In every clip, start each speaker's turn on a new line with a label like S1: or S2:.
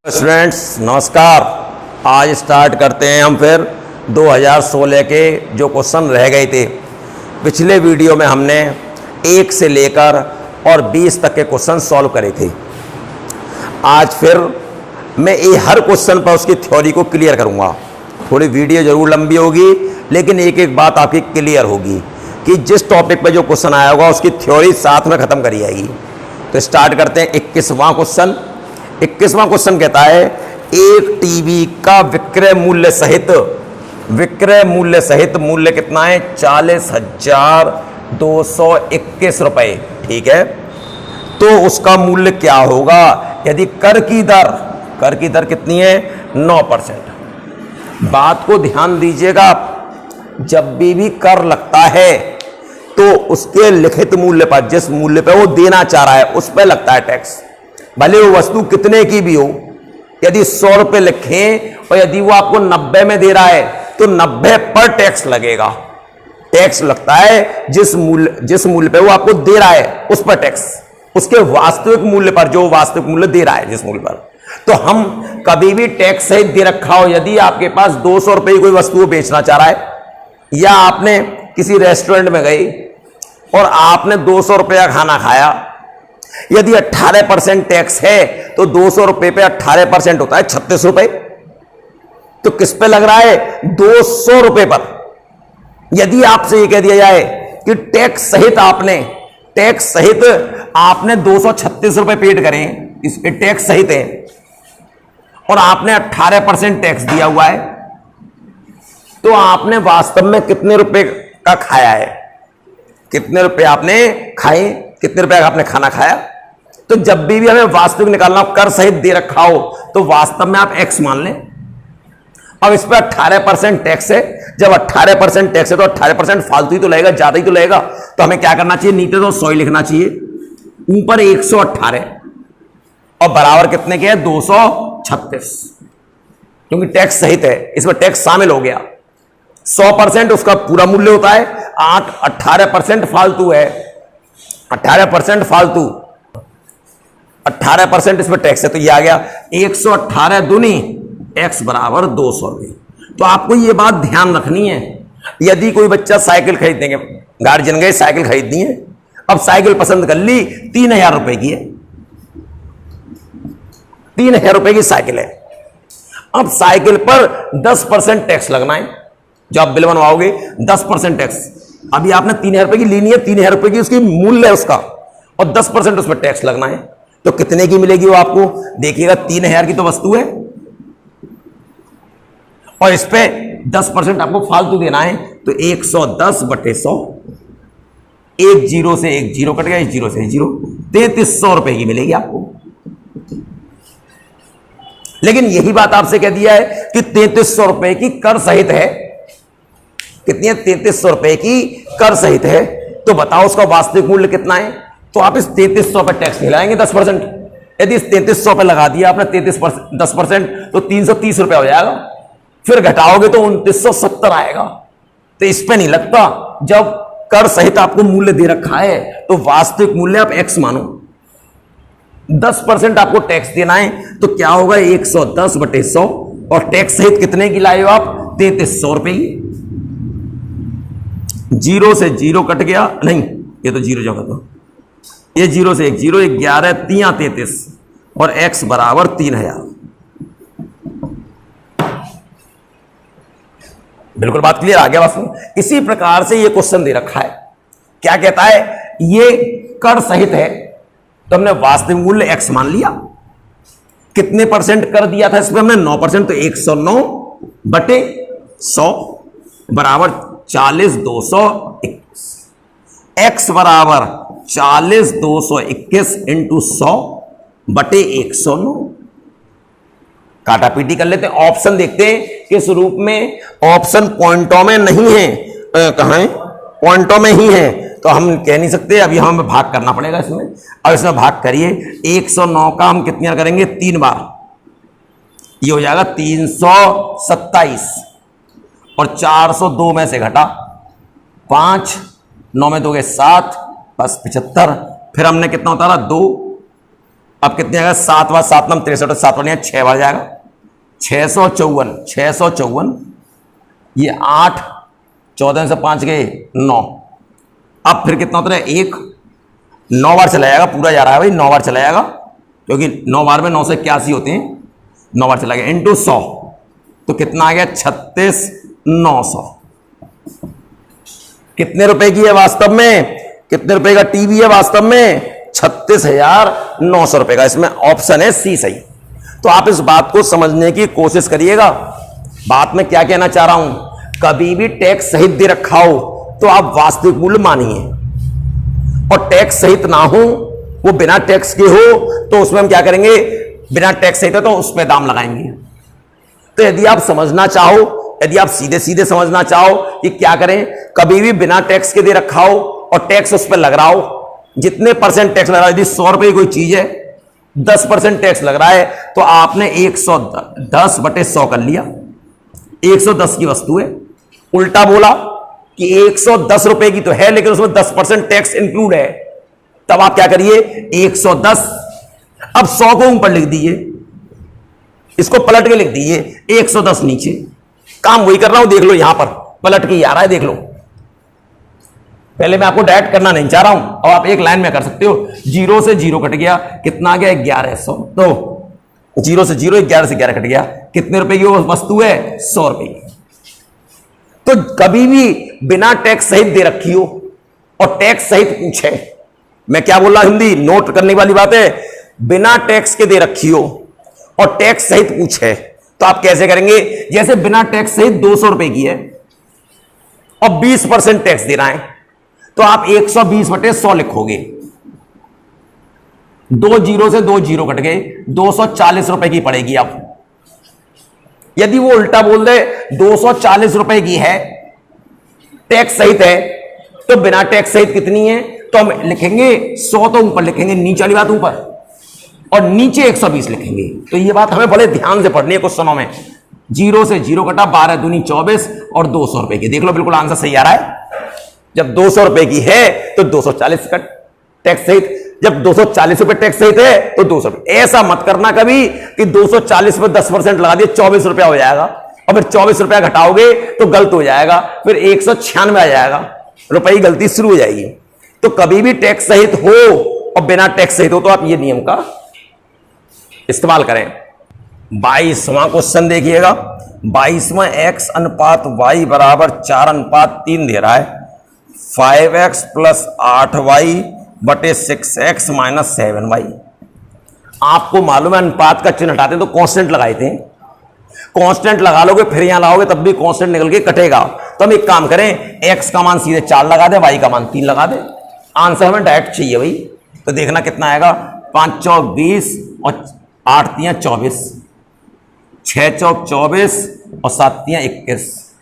S1: Students नमस्कार। आज start करते हैं हम फिर 2016 के जो क्वेश्चन रह गए थे। पिछले वीडियो में हमने 1 से लेकर और 20 तक के क्वेश्चन सॉल्व करे थे। आज फिर मैं ये हर क्वेश्चन पर उसकी थ्योरी को क्लियर करूंगा। थोड़ी वीडियो जरूर लंबी होगी लेकिन एक एक बात आपकी क्लियर होगी कि जिस टॉपिक पर जो क्वेश्चन आया होगा उसकी थ्योरी साथ में ख़त्म करी जाएगी। तो स्टार्ट करते हैं 21वां क्वेश्चन। 21वां क्वेश्चन कहता है एक टीवी का विक्रय मूल्य सहित मूल्य कितना है? 40,221 रुपए। ठीक है, तो उसका मूल्य क्या होगा यदि कर की दर कितनी है? 9%। बात को ध्यान दीजिएगा, जब भी कर लगता है तो उसके लिखित मूल्य पर, जिस मूल्य पर वो देना चाह रहा है उस पर लगता है टैक्स, भले वो वस्तु कितने की भी हो। यदि 100 रुपए लिखें और यदि वो आपको 90 में दे रहा है तो 90 पर टैक्स लगेगा। टैक्स लगता है जिस मूल्य पे वो आपको दे रहा है उस पर टैक्स, उसके वास्तविक मूल्य पर, जो वास्तविक मूल्य दे रहा है जिस मूल्य पर। तो हम कभी भी टैक्स सहित दे रखा हो, यदि आपके पास 200 रुपए की कोई वस्तु बेचना चाह रहा है या आपने किसी रेस्टोरेंट में गई और आपने 200 रुपए का खाना खाया, यदि 18% टैक्स है तो 200 रुपए पे 18% होता है 36 रुपए। तो किस पे लग रहा है? 200 रुपए पर। यदि आपसे यह कह दिया जाए कि टैक्स सहित आपने 236 रुपए पेड करें, इस पे टैक्स सहित है, और आपने 18% टैक्स दिया हुआ है, तो आपने वास्तव में कितने रुपए का खाया है? कितने रुपए आपने खाए? कितने रुपए का आपने खाना खाया? तो जब भी हमें वास्तविक निकालना हो, कर सहित दे रखा हो, तो वास्तव में आप x मान लें। अब इस पर 18% टैक्स है। जब 18% टैक्स है तो 18% फालतू ही तो लगेगा, ज्यादा ही तो लगेगा। तो हमें क्या करना चाहिए? नीचे तो 100 ही लिखना चाहिए, ऊपर 118 और बराबर कितने के है? 236, क्योंकि टैक्स सहित है, इसमें टैक्स शामिल हो गया। 100% उसका पूरा मूल्य होता है, 18% फालतू है, 18% फालतू, 18% इसमें टैक्स है, तो ये आ गया 118 दूनी x बराबर 200 रुपये। तो आपको ये बात ध्यान रखनी है। यदि कोई बच्चा साइकिल खरीदेंगे, गार्जियन गए साइकिल खरीदनी है, अब साइकिल पसंद कर ली, 3000 रुपए की है, 3000 रुपए की साइकिल है। अब साइकिल पर 10% टैक्स लगना है। जब आप बिल बनवाओगे 10% टैक्स, अभी आपने 3000 रुपए की लेनी है, 3000 रुपए की उसकी मूल्य है उसका, और 10% उसमें टैक्स लगना है, तो कितने की मिलेगी वो आपको? देखिएगा 3000 की तो वस्तु है और इस पे 10% आपको फालतू देना है, तो 110/100, एक जीरो से एक जीरो कट गया, एक जीरो से एक जीरो, 3300 रुपए की मिलेगी आपको। लेकिन यही बात आपसे कह दिया है कि 3300 रुपए की कर सहित है। कितनी है? 3300 रुपए की कर सहित है। तो बताओ उसका वास्तविक मूल्य कितना है? तो आप इस 3300 पर टैक्स नहीं लगाएंगे 10%। यदि इस 3300 पर लगा दिया आपने 10%, तो 330 रुपए हो जाएगा। फिर घटाओगे तो 2970 आएगा। तो इस पे नहीं लगता। जब कर सहित आपको मूल्य दे रखा है तो वास्तविक मूल्य आप x मानो, 10% आपको टैक्स देना है, तो क्या होगा? 110/100, और टैक्स सहित कितने की लाए हो आप? 3300 रुपए की। जीरो से जीरो कट गया, नहीं ये तो जीरो जगह, तो ये जीरो से एक जीरो, 11 3 33 और x बराबर 3000। बिल्कुल बात क्लियर आ गया बस। इसी प्रकार से ये क्वेश्चन दे रखा है, क्या कहता है? ये कर सहित है, तो हमने वास्तविक मूल्य x मान लिया। कितने परसेंट कर दिया था इसमें हमने? 9%, तो 109/100 बराबर 40,221। x बराबर 40,221 इंटू 100/109। काटा पीटी कर लेते हैं। ऑप्शन देखते हैं किस रूप में। ऑप्शन पॉइंटों में नहीं है, कहां है? पॉइंटों में ही है, तो हम कह नहीं सकते। अभी हमें भाग करना पड़ेगा इसमें। अब इसमें भाग करिए। 109 का हम कितनी बार करेंगे? 3 बार। ये हो जाएगा 327, और 402 में से घटा 5, 9 में 2 के 7, बस 75। फिर हमने कितना उतारा? 2, अब कितने आएगा, 7 व 7 नम 63, 7 वन 6 बढ़ जाएगा, 654, ये 8, 14 से 5 गए 9। अब फिर कितना होता है, 1 9 बार चला जाएगा, पूरा जा रहा है भाई, 9 बार चला जाएगा, क्योंकि 9 बार में 9 से 81 होते हैं, 9 बार चला गया इंटू 100, तो कितना आ गया 36,900। कितने रुपए की है वास्तव में, कितने रुपए का टीवी है वास्तव में, 36,900 रुपए का। इसमें ऑप्शन है सी सही। तो आप इस बात को समझने की कोशिश करिएगा। बात में क्या कहना चाह रहा हूं, कभी भी टैक्स सहित दे रखा हो तो आप वास्तविक मूल्य मानिए, और टैक्स सहित ना हो, वो बिना टैक्स के हो, तो उसमें हम क्या करेंगे, बिना टैक्स सहित है तो उस पर दाम लगाएंगे। तो यदि आप समझना चाहो, यदि आप सीधे सीधे समझना चाहो कि क्या करें, कभी भी बिना टैक्स के दे रखा हो और टैक्स उस पर लग रहा हो, जितने परसेंट टैक्स लग रहा है, यदि 100 रुपए की कोई चीज है 10% टैक्स लग रहा है, तो आपने 110/100 कर लिया, 110 की वस्तु है। उल्टा बोला कि 110 रुपए की तो है लेकिन उसमें 10% टैक्स इंक्लूड है, तब आप क्या करिए, 110, अब 100 को ऊपर लिख दीजिए, इसको पलट के लिख दीजिए 110 नीचे। काम वही कर रहा हूं, देख लो यहां पर पलट के आ रहा है, देख लो। पहले मैं आपको डायरेक्ट करना नहीं चाह रहा हूं, अब आप एक लाइन में कर सकते हो। 0 से 0 कट गया, कितना आ गया 1100, तो 0 से 0, 11 से 11 कट गया, कितने रुपए की वो वस्तु है, 100 रुपए की। तो कभी भी बिना टैक्स सहित दे रखी हो और टैक्स सहित पूछे, मैं क्या बोल रहा हिंदी नोट करने वाली बात है, बिना टैक्स के दे रखी हो और टैक्स सहित पूछे, तो आप कैसे करेंगे, जैसे बिना टैक्स सहित 200 रुपए की है और 20% टैक्स दे रहा है, तो आप 120/100 लिखोगे, 2 0 से 2 0 कट गए, 240 रुपए की पड़ेगी। अब यदि वो उल्टा बोल दे 240 रुपए की है, टैक्स सहित है, तो बिना टैक्स सहित कितनी है, तो हम लिखेंगे 100, तो ऊपर लिखेंगे, नीचे वाली बात ऊपर, और नीचे 120 लिखेंगे। तो ये बात हमें बड़े ध्यान से पढ़नी है क्वेश्चनों में। 0 से 0 कटा, 12 दूनी 24 और 200 रुपए की, देख लो बिल्कुल आंसर सही आ रहा है। जब 200 रुपए की है तो 240 का टैक्स सहित, जब 240 रुपए टैक्स सहित है तो 200 रुपए। ऐसा मत करना कभी कि 240 पे 10% लगा दिए 24 रुपया हो जाएगा, और फिर 24 रुपया घटाओगे तो गलत हो जाएगा, फिर 196 आ जाएगा, रुपए की गलती शुरू हो जाएगी। तो कभी भी टैक्स सहित हो और बिना टैक्स सहित हो तो आप ये नियम का इस्तेमाल करें। 22वां क्वेश्चन देखिएगा। 22वां x अनुपात y बराबर 4:3 दे रहा है। 5x + 8y बटे 6x - 7y। आपको मालूम है अनुपात का चिन्ह हटाते तो कांस्टेंट लगाए थे, कांस्टेंट लगा लोगे फिर यहां लाओगे तब भी कांस्टेंट निकल के कटेगा। तो हम एक काम करें, x का मान सीधे 4 लगा दे, y का मान 3 लगा दे, आंसर हमें डायरेक्ट चाहिए भाई। तो देखना कितना आएगा, 5 चौक 20 और 8 तियां 24, 6 चौक 24 और 7 तियां 21,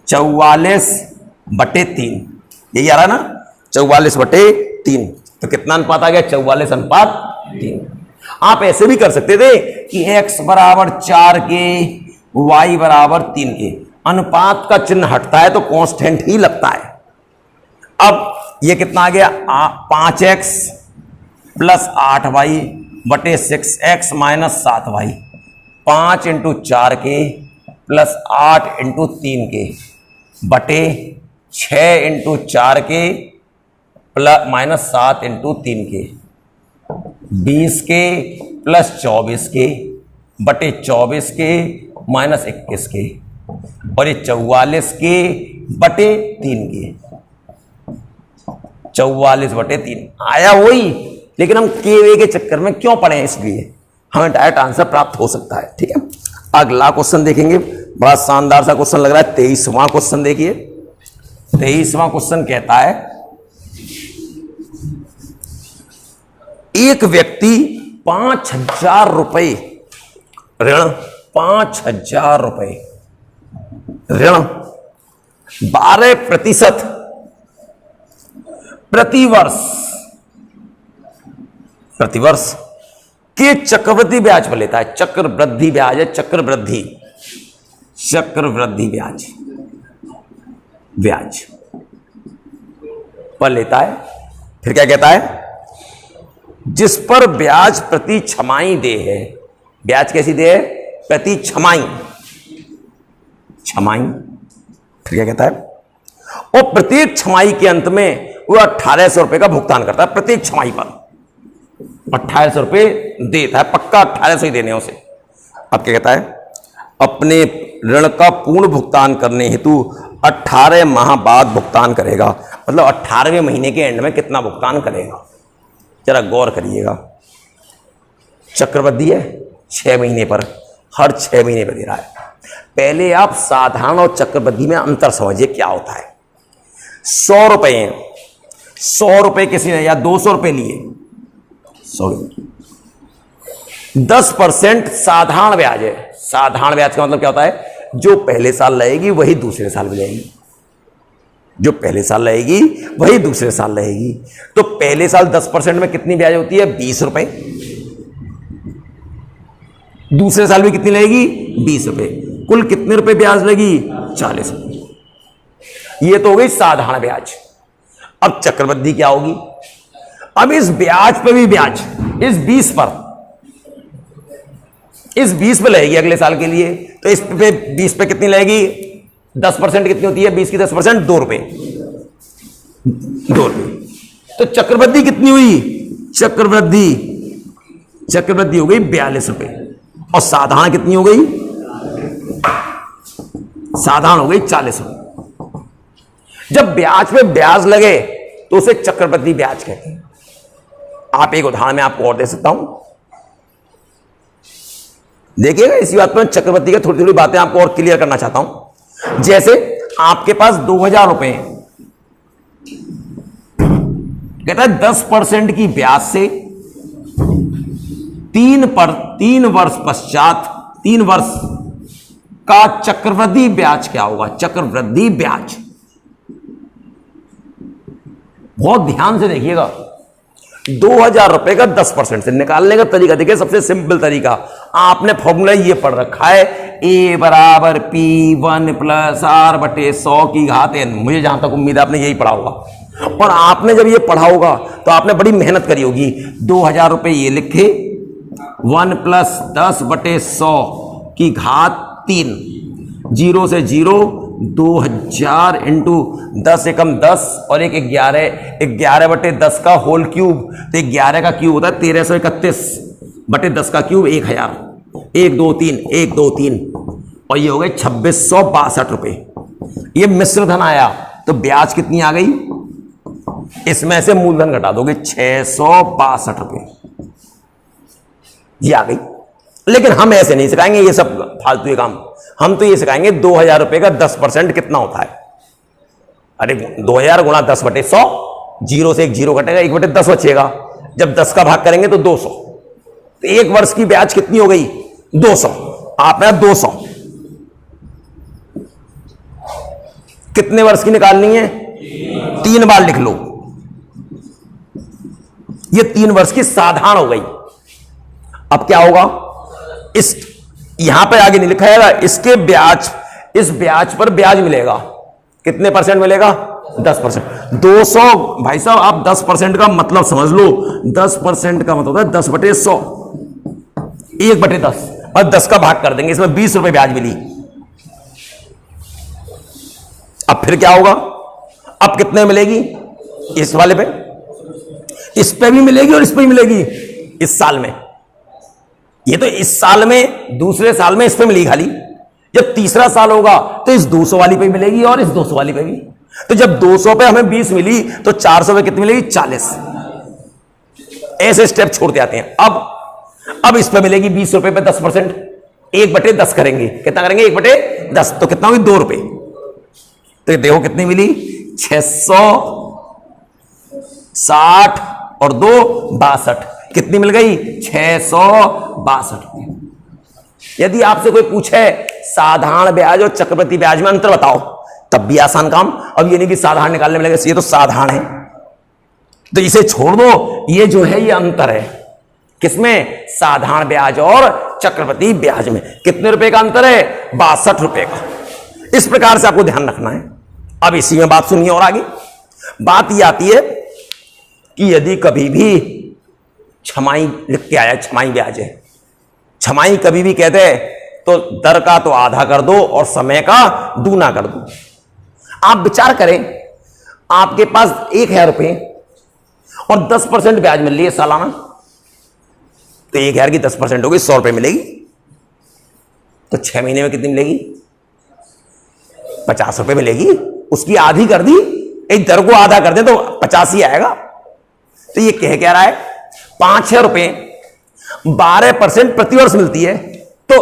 S1: 44/3, यही आ रहा ना, 44/3। तो कितना अनुपात आ गया, 44:3। आप ऐसे भी कर सकते थे कि x बराबर 4 के, y बराबर 3 के, अनुपात का चिन्ह हटता है तो कांस्टेंट ही लगता है। अब ये कितना आ गया, 5x + 8y बटे 6x - 7y, 5 × 4 के + 8 × 3 के बटे 6 × 4 के -7 × 3 के, 20 के + 24 के बटे 24 के -21 के, और ये 44 के बटे 3 के, 44/3 आया वही, लेकिन हम के के चक्कर में क्यों पढ़े हैं, इसलिए हमें डायरेक्ट आंसर प्राप्त हो सकता है। ठीक है, अगला क्वेश्चन देखेंगे, बड़ा शानदार सा क्वेश्चन लग रहा है। 23वां क्वेश्चन देखिए। 23वां क्वेश्चन कहता है, एक व्यक्ति 5,000 रुपए ऋण, 5,000 रुपए ऋण 12% प्रतिवर्ष के चक्रवृद्धि ब्याज पर लेता है। चक्रवृद्धि ब्याज है, चक्रवृद्धि ब्याज पर लेता है। फिर क्या कहता है, जिस पर ब्याज प्रति छमाही दे है। ब्याज कैसी दे है? प्रति छमाही। छमाही फिर क्या कहता है? और प्रत्येक छमाही के अंत में वो 1800 रुपए का भुगतान करता है। प्रत्येक छमाही पर 1800 रुपए देता है, पक्का 1800 ही देने उसे। अब क्या कहता है? अपने ऋण का पूर्ण भुगतान करने हेतु 18 माह बाद भुगतान करेगा। मतलब 18वें महीने के एंड में कितना भुगतान करेगा, जरा गौर करिएगा। चक्रवृद्धि है 6 महीने पर, हर 6 महीने पर दे रहा है। पहले आप साधारण और चक्रवृद्धि में अंतर समझिए क्या होता है। 100 रुपए हैं, 100 रुपए किसी ने या 200 रुपए लिए, 10% साधारण ब्याज है। साधारण ब्याज का मतलब क्या होता है? जो पहले साल लगेगी वही दूसरे साल में जाएगी, जो पहले साल लगेगी वही दूसरे साल लगेगी। तो पहले साल 10% में कितनी ब्याज होती है? 20 रुपए। दूसरे साल में कितनी लगेगी? 20 रुपए। कुल कितने रुपए ब्याज लगी? 40 रुपए। ये तो हो गई साधारण ब्याज। अब चक्रवृद्धि क्या होगी? अब इस ब्याज पे भी ब्याज, इस 20 पर, इस 20 पे लगेगी अगले साल के लिए। तो इस पे 20 पे कितनी लगेगी? 10% कितनी होती है? 20 की 10%, 2 रुपए। 2 रुपए। तो चक्रवृद्धि कितनी हुई? चक्रवृद्धि हो गई 42 रुपए। और साधारण कितनी हो गई? साधारण हो गई 40 रुपए। जब ब्याज पे ब्याज लगे तो उसे चक्रवृद्धि ब्याज कहते हैं। आप एक उदाहरण में आपको और दे सकता हूं, देखिएगा। इसी बात पर चक्रवृद्धि की थोड़ी थोड़ी बातें आपको और क्लियर करना चाहता हूं। जैसे आपके पास 2000 रुपए हैं, कहता है 10% की ब्याज से 3 वर्ष पश्चात, 3 वर्ष का चक्रवृद्धि ब्याज क्या होगा? चक्रवृद्धि ब्याज। बहुत ध्यान से देखिएगा। 2000 रुपए का 10% से निकालने का तरीका देखिए, सबसे सिंपल तरीका। आपने फॉर्मूला ये पढ़ रखा है, A बराबर P1 + R/100 की घात n। मुझे जहां तक उम्मीद है आपने यही पढ़ा होगा। और आपने जब ये पढ़ा होगा तो आपने बड़ी मेहनत करी होगी। 2000 रुपए ये लिखे, 1 + 10/100 की घात 3, 0 से 0, 2000 इंटू 10 एकम 10 और 1 11, 11/10 का होल क्यूब। तो 11 का क्यूब होता है 1331/10 का क्यूब 1000। 1 2 3, 1 2 3, और ये हो गए 2662 रुपए। ये मिश्र धन आया तो ब्याज कितनी आ गई? इसमें से मूलधन घटा दोगे 662 रुपए, ये आ गई। लेकिन हम ऐसे नहीं सिखाएंगे ये सब फालतू के काम। हम तो ये सिखाएंगे 2000 रुपए का 10% कितना होता है। अरे 2000 गुणा 10/100, 0 से 1 0 घटेगा, 1/10 बचेगा। जब 10 का भाग करेंगे तो 200। तो 1 वर्ष की ब्याज कितनी हो गई? 200। आपने 200 कितने वर्ष की निकालनी है? 3 बार लिख लो। ये 3 वर्ष की साधारण हो गई। अब क्या होगा? इस यहां पर आगे नहीं लिखा जाएगा, इसके ब्याज, इस ब्याज पर ब्याज मिलेगा। कितने % मिलेगा? 10%। 200 भाई साहब, आप 10% का मतलब समझ लो। 10% का मतलब होता है 10/100, 1/10, और 10 का भाग कर देंगे, इसमें 20 रुपए ब्याज मिली। अब फिर क्या होगा? अब कितने मिलेगी? इस वाले पे, इस पे भी मिलेगी और इस पे भी मिलेगी। इस साल में, ये तो इस साल में, दूसरे साल में इस पे मिली खाली। जब तीसरा साल होगा तो इस 200 वाली पे मिलेगी और इस 200 वाली पे भी। तो जब 200 पे हमें 20 मिली तो 400 पे कितनी मिलेगी? 40। ऐसे स्टेप छोड़ते आते हैं। अब इस पे मिलेगी 20 रुपए पे 10%, 1/10 करेंगे। कितना करेंगे? 1/10, तो कितना होगी? 2 रुपए। तो देखो कितनी मिली? 660 और 2 62। कितनी मिल गई? 662। यदि आपसे कोई पूछे साधारण ब्याज और चक्रवृद्धि ब्याज में अंतर बताओ, तब भी आसान काम। अब ये नहीं कि साधारण निकालने में लगेगा, ये तो साधारण है तो इसे छोड़ दो। ये जो है ये अंतर है किसमें? साधारण ब्याज और चक्रवृद्धि ब्याज में। कितने रुपए का अंतर है? 62 रुपए का। इस प्रकार से आपको ध्यान रखना है। अब इसी में बात सुनिए और आगे बात ये आती है कि यदि कभी भी छमाही लिख के आया, छमाही ब्याज है। छमाही कभी भी कहते हैं तो दर का तो आधा कर दो और समय का दूना कर दो। आप विचार करें, आपके पास 1,000 रुपए और 10% ब्याज मिल रही है सालाना, तो 1,000 की 10% होगी, 100 रुपए मिलेगी। तो 6 महीने में कितनी मिलेगी? 50 रुपए मिलेगी। उसकी आधी कर दी, एक दर को आधा कर दे तो 50 ही आएगा। तो ये कह क्या रहा है, 5,000 रुपए 12% प्रतिवर्ष मिलती है, तो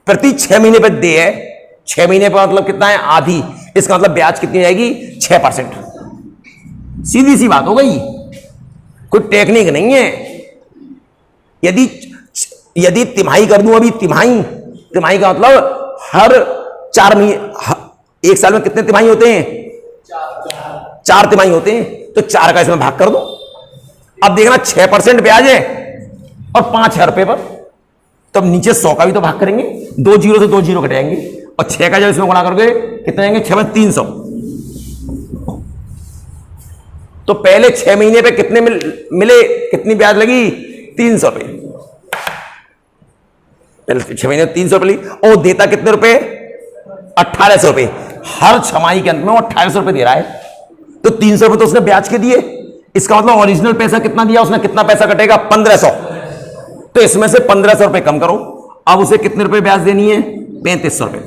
S1: प्रति 6 महीने पर दे है। 6 महीने पर मतलब कितना है? आधी। इसका मतलब ब्याज कितनी आएगी? 6%। सीधी सी बात हो गई, कोई टेक्निक नहीं है। यदि तिमाही कर दूं, अभी तिमाही का मतलब हर 4 महीने, एक साल में कितने तिमाही होते हैं? 4 तिमाही होते हैं, तो 4 का इसमें भाग कर दो। अब देखना 6% ब्याज है और 5,000 रुपए पर, तब नीचे 100 का भी तो भाग करेंगे। 2 जीरो से 2 जीरो कटेंगे और 6 का जब इसमें गुणा करोगे कितने आएंगे? 6 में 300। तो पहले 6 महीने पे कितने मिले, कितनी ब्याज लगी? 300 रुपए। पहले 6 महीने 300 रुपए ली, और देता कितने रुपए? 1,800 रुपए। हर छमाही के अंत में वो 1,800 रुपए दे रहा है, तो 300 रुपए तो उसने ब्याज के दिए। इसका मतलब ओरिजिनल पैसा कितना दिया उसने? कितना पैसा कटेगा? 1,500। तो इसमें से 1,500 रुपए कम करो। अब उसे कितने रुपए ब्याज देनी है? 3,500 रुपए।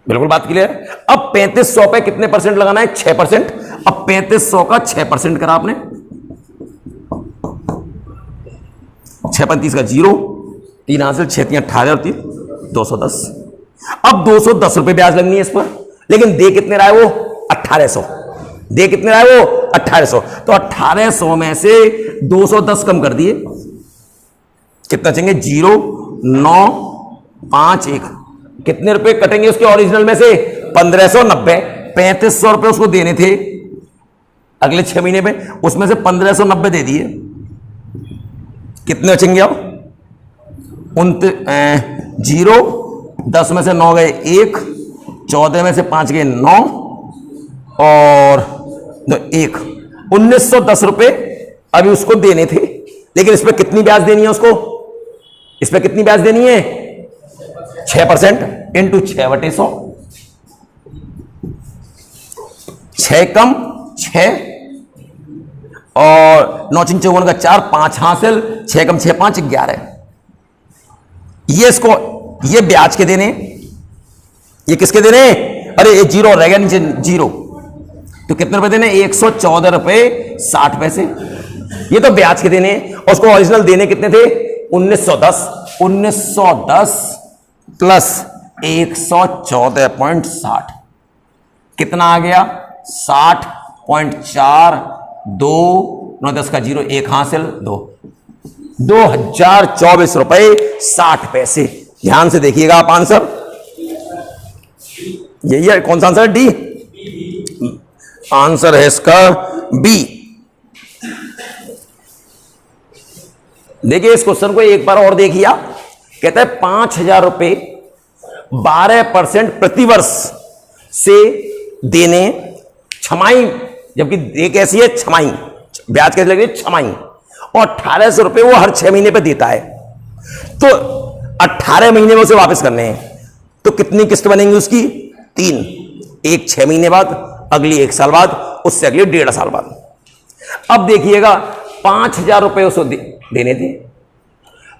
S1: बिल्कुल बात क्लियर। अब 3,500 पे कितने परसेंट लगाना है? 6%। अब 3,500 का 6% करा आपने, 6 35 का 0, 3 हासिल, 6 3 18 और 3 210। अब 210 रुपए ब्याज लगनी है इस पर, लेकिन दे कितने रहा है वो? 1,800। दे कितने रहा है वो? 1,800। तो 1,800 में से 210 कम कर दिए, कितना चाहिए? 0 9 5 1। कितने रुपए कटेंगे उसके ओरिजिनल में से? 1,590। 3,500 रुपए उसको देने थे अगले 6 महीने में, उसमें से 1,590 दे दिए। कितने बचेंगे अब? 0 10 में से 9 गए 1, 14 में से 5 गए 9 और 1, 1,910 रुपए अभी उसको देने थे। लेकिन इस पर कितनी ब्याज देनी है उसको? इस पर कितनी ब्याज देनी है? 6% इंटू 6/100। 6 कम 6 और 9 3 54 का 4, 5 हासिल, 6 कम 6 5 11। ये इसको, ये ब्याज के देने, ये किसके देने? अरे ये 0 रह गया नीचे 0, तो कितने रुपए देने? 114 रुपए 60 पैसे। ये तो ब्याज के देने, और उसको ओरिजिनल देने कितने थे? 1,910। 1,910 प्लस 114.60 कितना आ गया? 60.4 2 9 10 का 0 1 हासिल 2, 2,024 रुपए 60 पैसे। ध्यान से देखिएगा आप आंसर, यही है। कौन सा आंसर है? डी आंसर है इसका, बी। देखिए इस क्वेश्चन को एक बार और देखिए। कहता है 5,000 रुपए 12% प्रतिवर्ष से देने छमाही, जबकि दे कैसी है? छमाही। ब्याज कैसे लग रही है? छमाही। और 1,800 रुपए वो हर 6 महीने पे देता है, तो 18 महीने में उसे वापस करने हैं। तो कितनी किस्त बनेंगी उसकी? 3। एक 6 महीने बाद, अगली 1 साल बाद, उससे अगली 1.5 साल बाद। अब देखिएगा 5,000 रुपए उसको देने थे।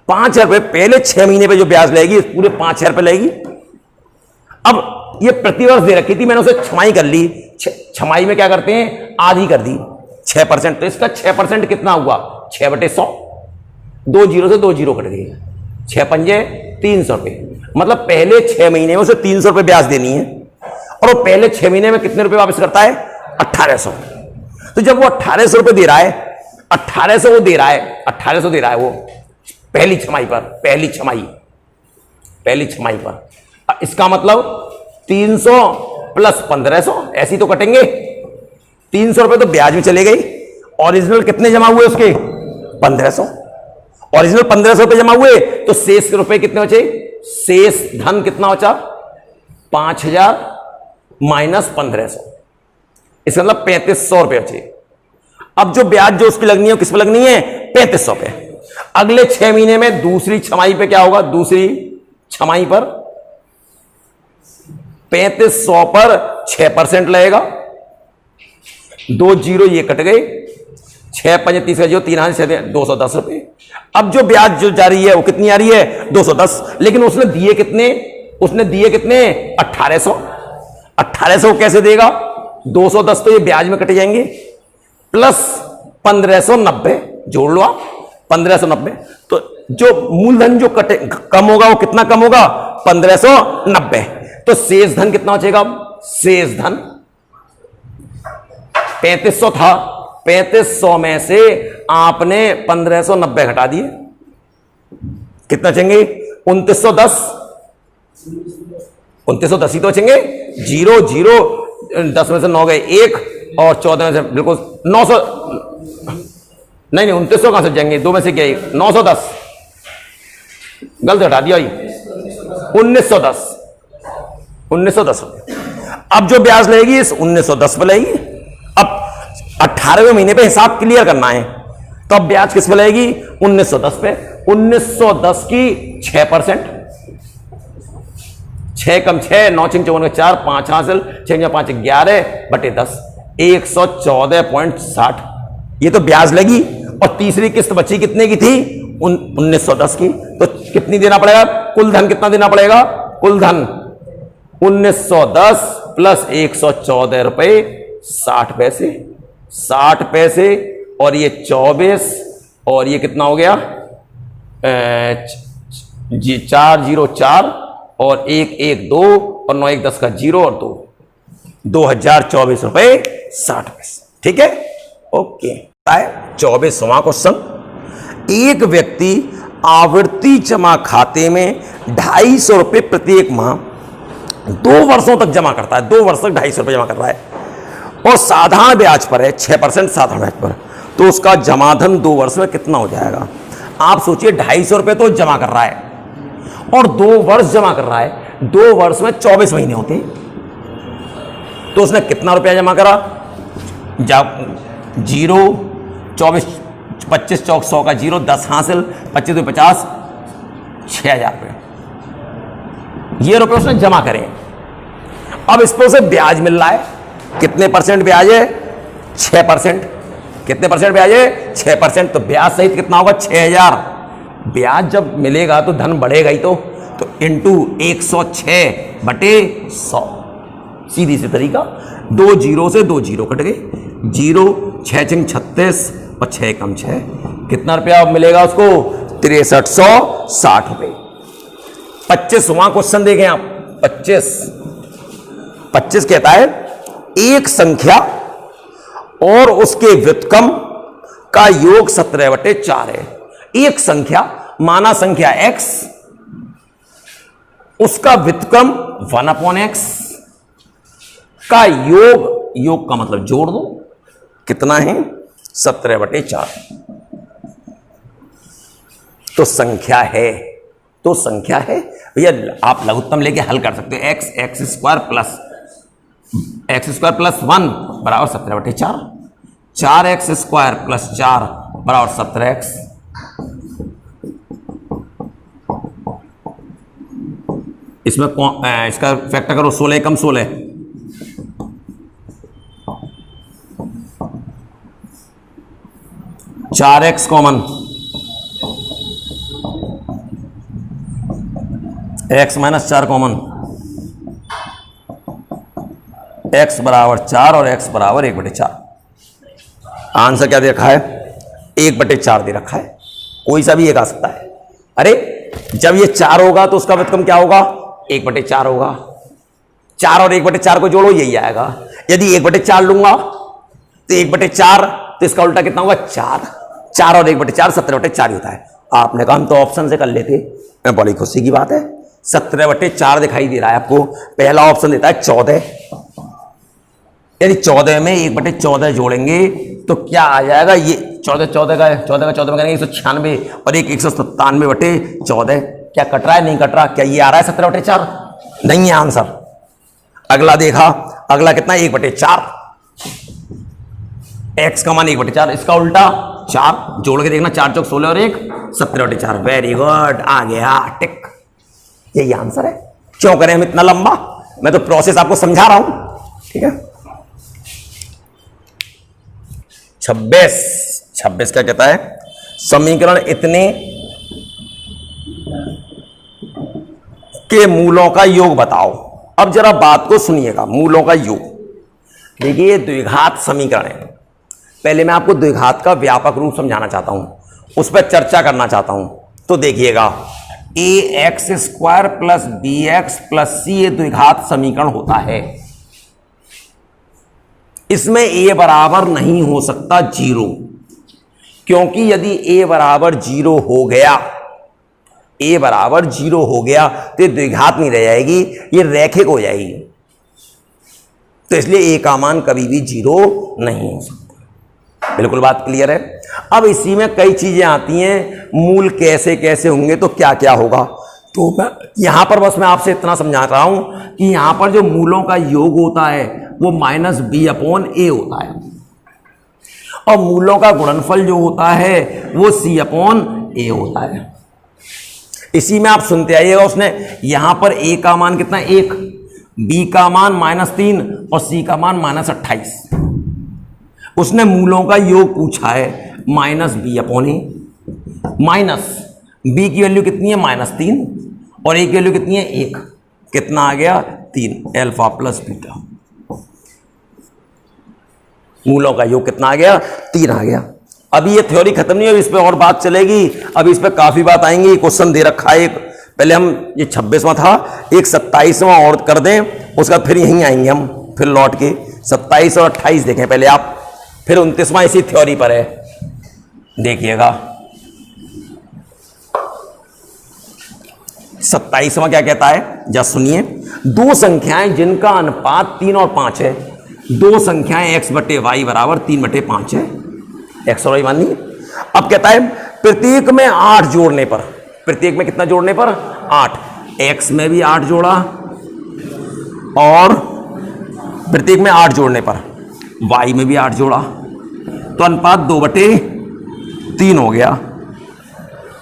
S1: 5,000 रुपए पहले 6 महीने पे जो ब्याज लगेगी पूरे 5,000 रुपए लगेगी। अब ये प्रतिवर्ष दे रखी थी, मैंने उसे छमाही कर ली। छमाही में क्या करते हैं? आधी कर दी, 6%। तो इसका 6% कितना हुआ? 6/100। 2 जीरो से 2 जीरो कट गई, 6 पंजे 300 रुपए। मतलब पहले 6 महीने में उसे 300 रुपए ब्याज देनी है, और वो पहले 6 महीने में कितने रुपए वापस करता है? 1,800। तो जब वो 1,800 रुपए दे रहा है, 1,800 वो दे रहा है, 1,800 दे रहा है वो पहली छमाही पर, पहली छमाही पर। इसका मतलब 300 प्लस 1,500 ऐसी तो कटेंगे। 300 रुपए तो ब्याज में चले गई। ओरिजिनल कितने जमा हुए उसके? 1,500। ओरिजिनल 1,500 रुपए जमा हुए, तो शेष रुपए कितने बचे? शेष धन कितना बचा? 5,000 माइनस 1,500, इसका मतलब 3,500 रुपए बचे। अब जो ब्याज जो उसकी लगनी है किस पे लगनी है? 3500 पे। अगले 6 महीने में दूसरी छमाही पे क्या होगा? दूसरी छमाही पर 3500 पर 6% लगेगा। 2 जीरो ये कट गए, 6 5 30 का जो 3 210 रुपए। अब जो ब्याज जो जा रही है वो कितनी आ रही है? 210। लेकिन उसने दिए कितने? उसने दिए कितने? 1800। 1800 कैसे देगा? 210 तो ये ब्याज में कटे जाएंगे, प्लस 1590 जोड़ लो आप, 1590। तो जो मूलधन जो कटे कम होगा वो कितना कम होगा? 1590। तो शेष धन कितना बचेगा? शेष धन 3500 था, 3500 में से आपने 1590 घटा दिए, कितना बचेंगे? 2910। 2910 ही तो बचेंगे। 0 0 10 में से 9 गए 1 और 14 में से बिल्कुल 900, नहीं 2900 कहां से जाएंगे? 2 में से क्या? 910 गलत हटा दिया। 1910 1910 रुपए। अब जो ब्याज लगेगी इस 1910 पे लगेगी। अब 18वें महीने पे हिसाब क्लियर करना है, तो अब ब्याज किस पे लगेगी? 1910 पे। 1910 की 6%, 6 कम 6, 9 6 54 4, 5 हासिल, 6 5 11 बटे 10, 114.60 ये तो ब्याज लगी। और तीसरी किस्त बची कितने की थी? 1910 की। तो कितनी देना पड़ेगा? कुल धन कितना देना पड़ेगा? कुल धन 1910 प्लस 114 रुपए 60 पैसे, 60 पैसे, और ये 24, और ये कितना हो गया? जी 404 और 1 1 2 और 9 1 10 का 0 और 2, 2024 रुपए 60 पैसे। ठीक है, ओके। 24वां क्वेश्चन, एक व्यक्ति आवर्ती जमा खाते में 250 रुपए प्रत्येक माह 2 वर्षों तक जमा करता है, 2 वर्ष तक 250 रुपए जमा कर रहा है, और साधारण ब्याज पर है, 6% साधारण ब्याज पर, तो उसका जमाधन 2 वर्ष में कितना हो जाएगा? आप सोचिए 250 रुपए तो जमा कर रहा है और 2 वर्ष जमा कर रहा है, 2 वर्ष में 24 महीने होते हैं, तो उसने कितना रुपया जमा करा? 0 24 25 चौक 100 का 0, 10 हासिल, 25 2 50, 6000 रुपये ये रुपये उसने जमा करे। अब इस पर उसे ब्याज मिल रहा है, कितने परसेंट ब्याज है? 6%। कितने परसेंट ब्याज है? 6%। तो ब्याज सहित कितना होगा? 6000। ब्याज जब मिलेगा तो धन बढ़ेगा ही, तो इंटू 106 बटे 100, सीधी सी तरीका। 2 जीरो से 2 जीरो कट गए, 0 6 6 36 और 6 कम 6, कितना रुपया मिलेगा उसको? 6360 रुपए। 25वां क्वेश्चन देखें आप। 25 कहता है एक संख्या और उसके व्युत्क्रम का योग 17/4 है। एक संख्या, माना संख्या x, उसका व्युत्क्रम 1/x का योग का मतलब जोड़ दो, कितना है? 17/4। तो संख्या है, तो संख्या है भैया, आप लघुत्तम लेके हल कर सकते हो। x स्क्वायर प्लस 1 बराबर 17/4, 4x स्क्वायर प्लस 4 बराबर 17x, इसमें इसका फैक्टर करो, 16 कम 16, चार x common, x minus 4 common, x बराबर 4 और x बराबर 1/4। आंसर क्या दे रखा है? 1/4 दे रखा है, कोई सा भी एक आ सकता है। अरे जब ये 4 होगा तो उसका व्युत्क्रम क्या होगा? 1/4 होगा। 4 और 1/4 को जोड़ो, यही आएगा। यदि 1/4 लूंगा तो 1/4, तो इसका उल्टा कितना होगा? 4 और 1/4 17/4 होता है। आपने कहा हम तो ऑप्शन से कर लेते, बड़ी खुशी की बात है। 17/4 दिखाई दे रहा है आपको। पहला ऑप्शन देता है 14, यदि 14 में 1/14 जोड़ेंगे तो क्या आ जाएगा? ये 14 में करेंगे 196 और 197/14। क्या कट रहा है? नहीं कट रहा। क्या ये आ रहा है 17/4? नहीं है आंसर। अगला देखा, अगला कितना? 1/4। x का मान 1/4, इसका उल्टा 4, जोड़ के देखना 4 चौक 16 और 1 17/4। वेरी गुड, आ गया टिक। यही आंसर है। क्यों करें हम इतना लंबा, मैं तो प्रोसेस आपको समझा रहा हूं, ठीक है। 26 क्या कहता है, समीकरण इतने के मूलों का योग बताओ। अब जरा बात को सुनिएगा, मूलों का योग। देखिए द्विघात समीकरण है, पहले मैं आपको द्विघात का व्यापक रूप समझाना चाहता हूं, उस पर चर्चा करना चाहता हूं। तो देखिएगा ax² plus bx plus c ये द्विघात समीकरण होता है। इसमें a बराबर नहीं हो सकता 0, क्योंकि यदि a बराबर 0 हो गया, a बराबर 0 हो गया तो ये द्विघात नहीं रह जाएगी, ये रैखिक हो जाएगी। तो इसलिए a का मान कभी भी 0 नहीं हो सकता। बिल्कुल बात क्लियर है। अब इसी में कई चीजें आती हैं, मूल कैसे कैसे होंगे तो क्या क्या होगा। तो मैं यहां पर बस मैं आपसे इतना समझा रहा हूं कि यहां पर जो मूलों का योग होता है वो -b/a होता है, और मूलों का गुणनफल जो होता है वो c/a होता है। इसी में आप सुनते आइएगा, उसने यहां पर a का मान कितना, 1, b का मान -3 और c का मान -28। उसने मूलों का योग पूछा है -b/a, माइनस b की वैल्यू कितनी है -3 और a की वैल्यू कितनी है 1, कितना आ गया 3, अल्फा प्लस बीटा। मूलों का योग कितना आ गया, 3 आ गया। अभी ये थ्योरी खत्म नहीं हुई, इस पे और बात चलेगी, अभी इस पे काफी बात आएंगी। क्वेश्चन दे रखा है एक, पहले हम ये 26वां था, एक 27वां और कर दें, उसका फिर यहीं आएंगे हम, फिर लौट के 27 और 28 देखें पहले आप, फिर 29वां इसी थ्योरी पर है। देखिएगा 27वां क्या कहता है, जा सुनिए। दो संख्याएं जिनका अनुपात 3 और 5 है, दो संख्याएं x/y बराबर 3/5 है, x और y मान ली। अब कहता है प्रत्येक में 8 जोड़ने पर, प्रत्येक में कितना जोड़ने पर 8, x में भी 8 जोड़ा और प्रत्येक में 8 जोड़ने पर y में भी 8 जोड़ा, तो अनुपात 2/3 हो गया।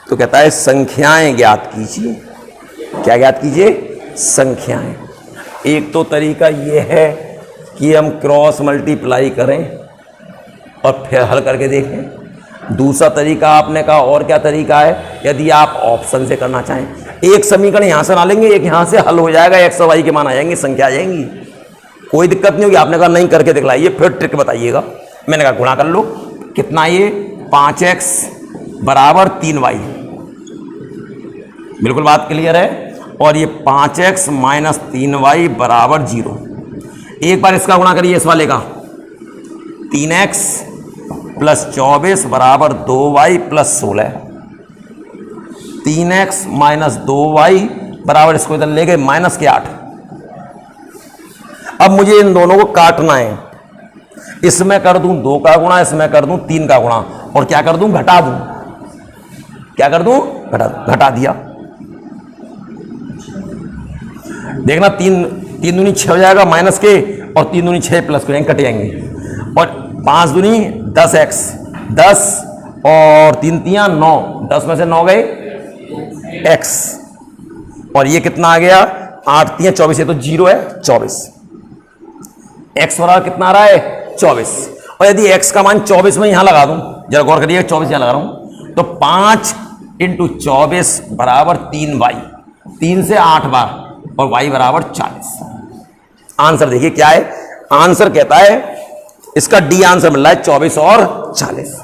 S1: तो कहता है संख्याएं ज्ञात कीजिए। क्या ज्ञात कीजिए, संख्याएं। एक तो तरीका यह है कि हम क्रॉस मल्टीप्लाई करें और फिर हल करके देखें। दूसरा तरीका आपने कहा, और क्या तरीका है, यदि आप ऑप्शन से करना चाहें, एक समीकरण यहां से ना लेंगे, एक यहां से हल हो जाएगा, x और y के मान आ जाएंगे, संख्या आ जाएंगी, कोई दिक्कत नहीं होगी। आपने कहा नहीं करके दिखलाइए, फिर ट्रिक बताइएगा। मैंने कहा गुणा कर लो, कितना ये 5x बराबर 3y, बिल्कुल बात क्लियर है। और ये 5x माइनस 3y बराबर 0। एक बार इसका गुणा करिए, इस वाले का, 3x प्लस 24 बराबर 2y plus 16, 3x minus 2y बराबर, इसको इधर ले गए माइनस के 8। अब मुझे इन दोनों को काटना है, इसमें कर दूं 2 का गुणा, इसमें कर दूं 3 का गुणा, और क्या कर दूं, घटा दूं। क्या कर दूं, घटा दिया। देखना 3 दूनी 6 हो जाएगा माइनस के, और 3 दूनी 6 प्लस के कट जाएंगे, और 5 दूनी 10x, 10 और 3 तियां 9, 10 में से 9 गए x, और ये कितना आ गया 8 तियां 24, ये तो 0 है 24, x बराबर कितना आ रहा है 24। और यदि x का मान 24 में यहां लगा दूं, जरा गौर करिए 24 यहां लगा रहा हूं, तो 5 × 24 बराबर 3y, 3 से 8 बार, और y बराबर 40। आंसर देखिए क्या है, आंसर कहता है, इसका डी आंसर मिल रहा है 24 और 40।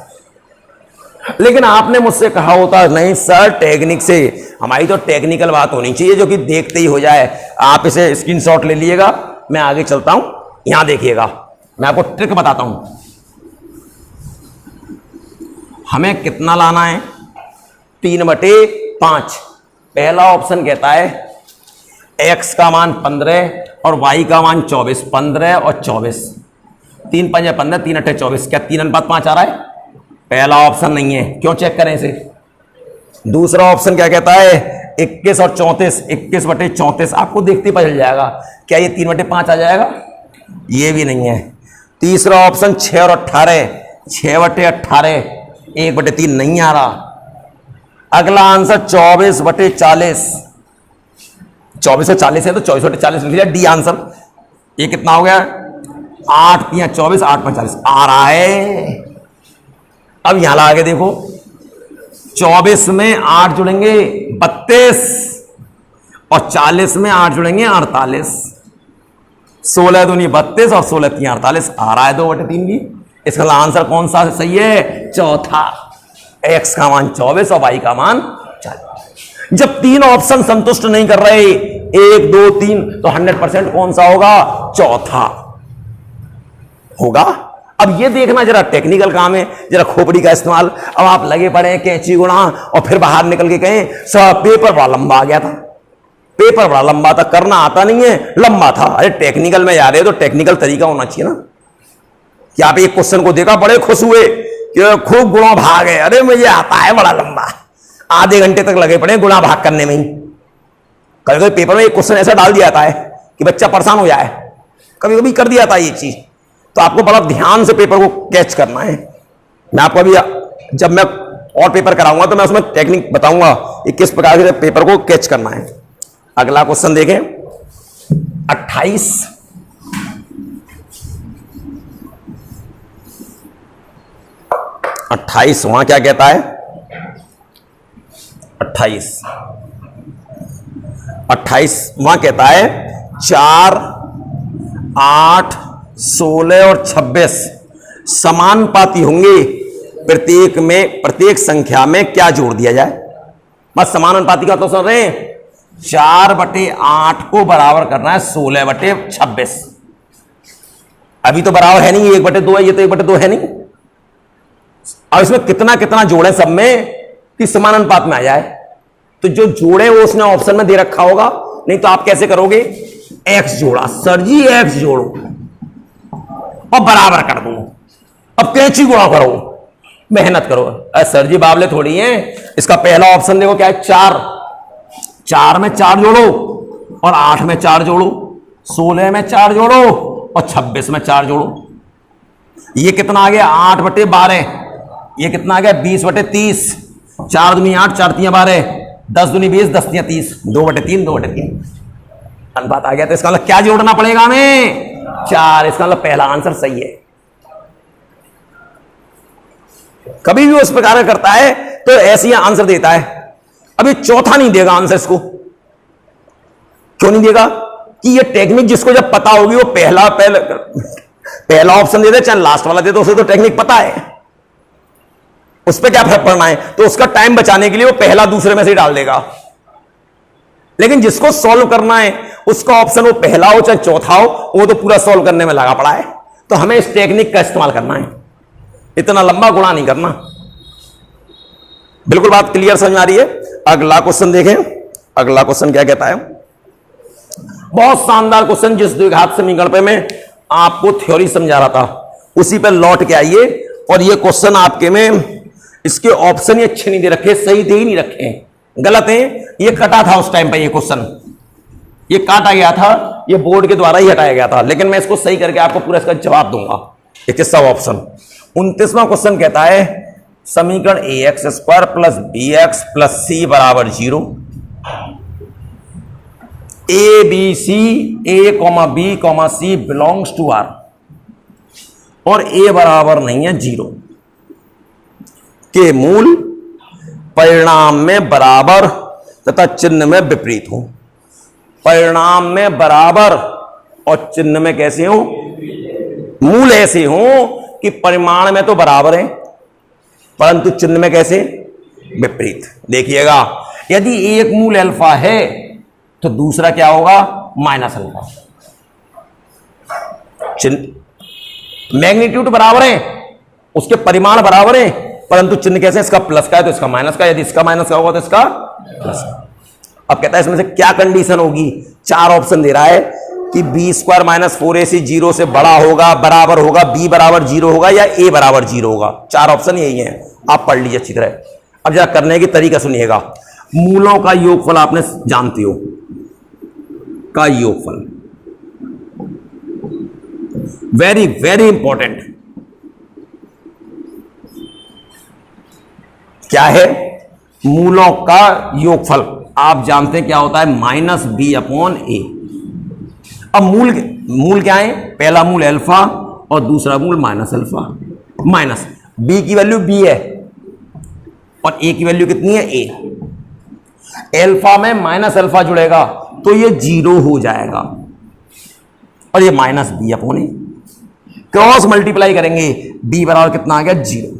S1: लेकिन आपने मुझसे कहा होता, नहीं सर टेक्निक से, हमारी तो टेक्निकल बात होनी चाहिए जो कि देखते ही हो जाए। आप इसे स्क्रीनशॉट ले लीजिएगा, मैं आगे चलता हूं। यहां देखिएगा, मैं आपको ट्रिक बताता हूं। हमें कितना लाना है, 3/5। पहला ऑप्शन कहता है x का मान 15 और y का मान 24, 15 और 24, 3 × 5 = 15, 3 × 8 = 24। क्या 3:5 आ रहा है? पहला ऑप्शन नहीं है, क्यों चेक करें इसे। दूसरा ऑप्शन क्या कहता है, 21 और 34, 21/34, आपको देखते ही पता चल जाएगा। क्या ये 3/5 आ जाएगा? ये भी नहीं है। तीसरा ऑप्शन 6 और 18, 6/18, 1/3 नहीं आ रहा। अगला आंसर 24/40, 24 और 40 है तो 24/40 लिख लिया, डी आंसर। ये कितना हो गया? 8×3 = 24, 8×5 = 40 आ रहा है। अब यहां ला के देखो, 24 में 8 जुड़ेंगे 32 और 40 में 8 जुड़ेंगे 48। 16 दूनी 32 और 16 3 48 आ रहा है 2/3 की। इसका आंसर कौन सा सही है? चौथा। x का मान 24 और y का मान 40। जब तीन ऑप्शन संतुष्ट नहीं कर रहे 1 2 3 तो 100% कौन सा होगा? चौथा होगा। अब ये देखना जरा टेक्निकल काम है, जरा खोपड़ी का इस्तेमाल। अब आप लगे पड़े हैं कैंची गुणा और फिर बाहर निकल के कहें सर पेपर बड़ा लंबा आ गया था। पेपर बड़ा लंबा था, करना आता नहीं है, लंबा था। अरे टेक्निकल में जा रहे हो तो टेक्निकल तरीका होना चाहिए ना। कि आप एक क्वेश्चन को देखा, बड़े खुश हुए कि खूब गुणा भाग है, अरे मुझे आता है बड़ा लंबा, आधे घंटे तक लगे पड़े गुणा भाग करने में ही। कभी कभी पेपर में एक क्वेश्चन ऐसा डाल दिया जाता है कि बच्चा परेशान हो जाए, कभी कभी कर दिया था ये चीज। तो आपको बड़ा ध्यान से पेपर को कैच करना है। मैं आपको अभी जब मैं और पेपर कराऊंगा तो मैं उसमें टेक्निक बताऊंगा कि किस प्रकार से पेपर को कैच करना है। अगला क्वेश्चन देखें, 28 वहां क्या कहता है? 28 वहां कहता है 4, 8, 16 और 26 समानुपाती होंगे, प्रत्येक संख्या में क्या जोड़ दिया जाए? बस समानुपाती का तो सुन रहे हैं। 4/8 को बराबर करना है 16/26। अभी तो बराबर है नहीं, 1/2 है, ये तो 1/2 है नहीं। अब इसमें कितना कितना जोड़े सब में कि समानुपात में आ जाए। तो जो जोड़े वो उसने ऑप्शन में दे रखा होगा, नहीं तो आप कैसे करोगे? x जोड़ा, सर जी x जोड़ो और बराबर कर दो। अब कैंची गुणा करो, मेहनत करो। अरे सर जी बावले थोड़ी हैं। इसका पहला ऑप्शन देखो क्या है? 4 में 4 जोड़ो और 8 में 4 जोड़ो, 16 में 4 जोड़ो और 26 में 4 जोड़ो। ये कितना आ गया? 8/12। ये कितना आ गया? 20/30। 4 दूनी 8, 4 3 12, 10 दूनी 20, 10 3 30, 2/3, 2/3 अनुपात आ गया। तो इसका मतलब क्या जोड़ना पड़ेगा हमें? 4। इसका मतलब पहला आंसर सही है। कभी भी उस प्रकार करता है तो ऐसे ही आंसर देता है। अभी चौथा नहीं देगा आंसर इसको। क्यों नहीं देगा? कि ये टेक्निक जिसको जब पता होगी वो पहला ऑप्शन दे दे चाहे लास्ट वाला दे दे, उसे तो टेक्निक पता है, उस पर क्या फर्क पड़ना है। तो उसका टाइम बचाने के लिए वो पहला दूसरे में से डाल देगा। लेकिन जिसको सॉल्व करना है उसका ऑप्शन वो पहला हो चाहे चौथा हो, वो तो पूरा सॉल्व करने में लगा पड़ा है। तो हमें इस टेक्निक का इस्तेमाल करना है, इतना लंबा गुणा नहीं करना। बिल्कुल बात क्लियर समझ आ रही है? अगला क्वेश्चन देखें। अगला क्वेश्चन क्या कहता है? बहुत शानदार क्वेश्चन, जिस द्विघात समीकरण पे मैं आपको थ्योरी समझा रहा था उसी पे लौट के आइए। और ये क्वेश्चन आपके में इसके ऑप्शन ही अच्छे नहीं दे रखे, सही दे ही नहीं रखे, गलत है। ये कटा था उस टाइम पे, ये क्वेश्चन ये काटा गया था, ये बोर्ड के द्वारा ही हटाया गया था। लेकिन मैं इसको सही करके आपको पूरा इसका जवाब दूंगा। 21वां ऑप्शन, 29वां क्वेश्चन कहता है समीकरण ax² + bx + c = 0। a b c a, b, c belongs to r और a बराबर नहीं है 0 के मूल परिणाम में बराबर तथा चिन्ह में विपरीत हो। परिणाम में बराबर और चिन्ह में कैसे हो? मूल ऐसे हो कि परिमाण में तो बराबर है परंतु चिन्ह में कैसे? विपरीत। देखिएगा, यदि एक मूल अल्फा है तो दूसरा क्या होगा? -अल्फा। चिन्ह मैग्नीट्यूड बराबर है, उसके परिमाण बराबर है, परंतु चिन्ह कैसे? इसका प्लस का है तो इसका माइनस का, यदि इसका माइनस का होगा तो इसका प्लस का। अब कहता है इसमें से क्या कंडीशन होगी? 4 ऑप्शन दे रहा है कि b² - 4ac 0 से बड़ा होगा, बराबर होगा, b बराबर 0 होगा या a बराबर 0 होगा। 4 ऑप्शन यही है, आप पढ़ लीजिए अच्छी तरह। अब जरा करने की तरीका सुनिएगा। मूलों का योगफल आपने जानते हो, का योगफल वेरी वेरी इंपॉर्टेंट। क्या है, मूलों का योगफल। आप जानते हैं क्या होता है, माइनस बी अपॉन ए। अब मूल क्या है, पहला मूल अल्फा और दूसरा मूल माइनस अल्फा। माइनस बी की वैल्यू बी है और ए की वैल्यू कितनी है, ए। अल्फा में माइनस अल्फा जुड़ेगा तो ये 0 हो जाएगा और ये माइनस बी अपॉन ए। क्रॉस मल्टीप्लाई करेंगे, बी बराबर कितना आ गया, 0।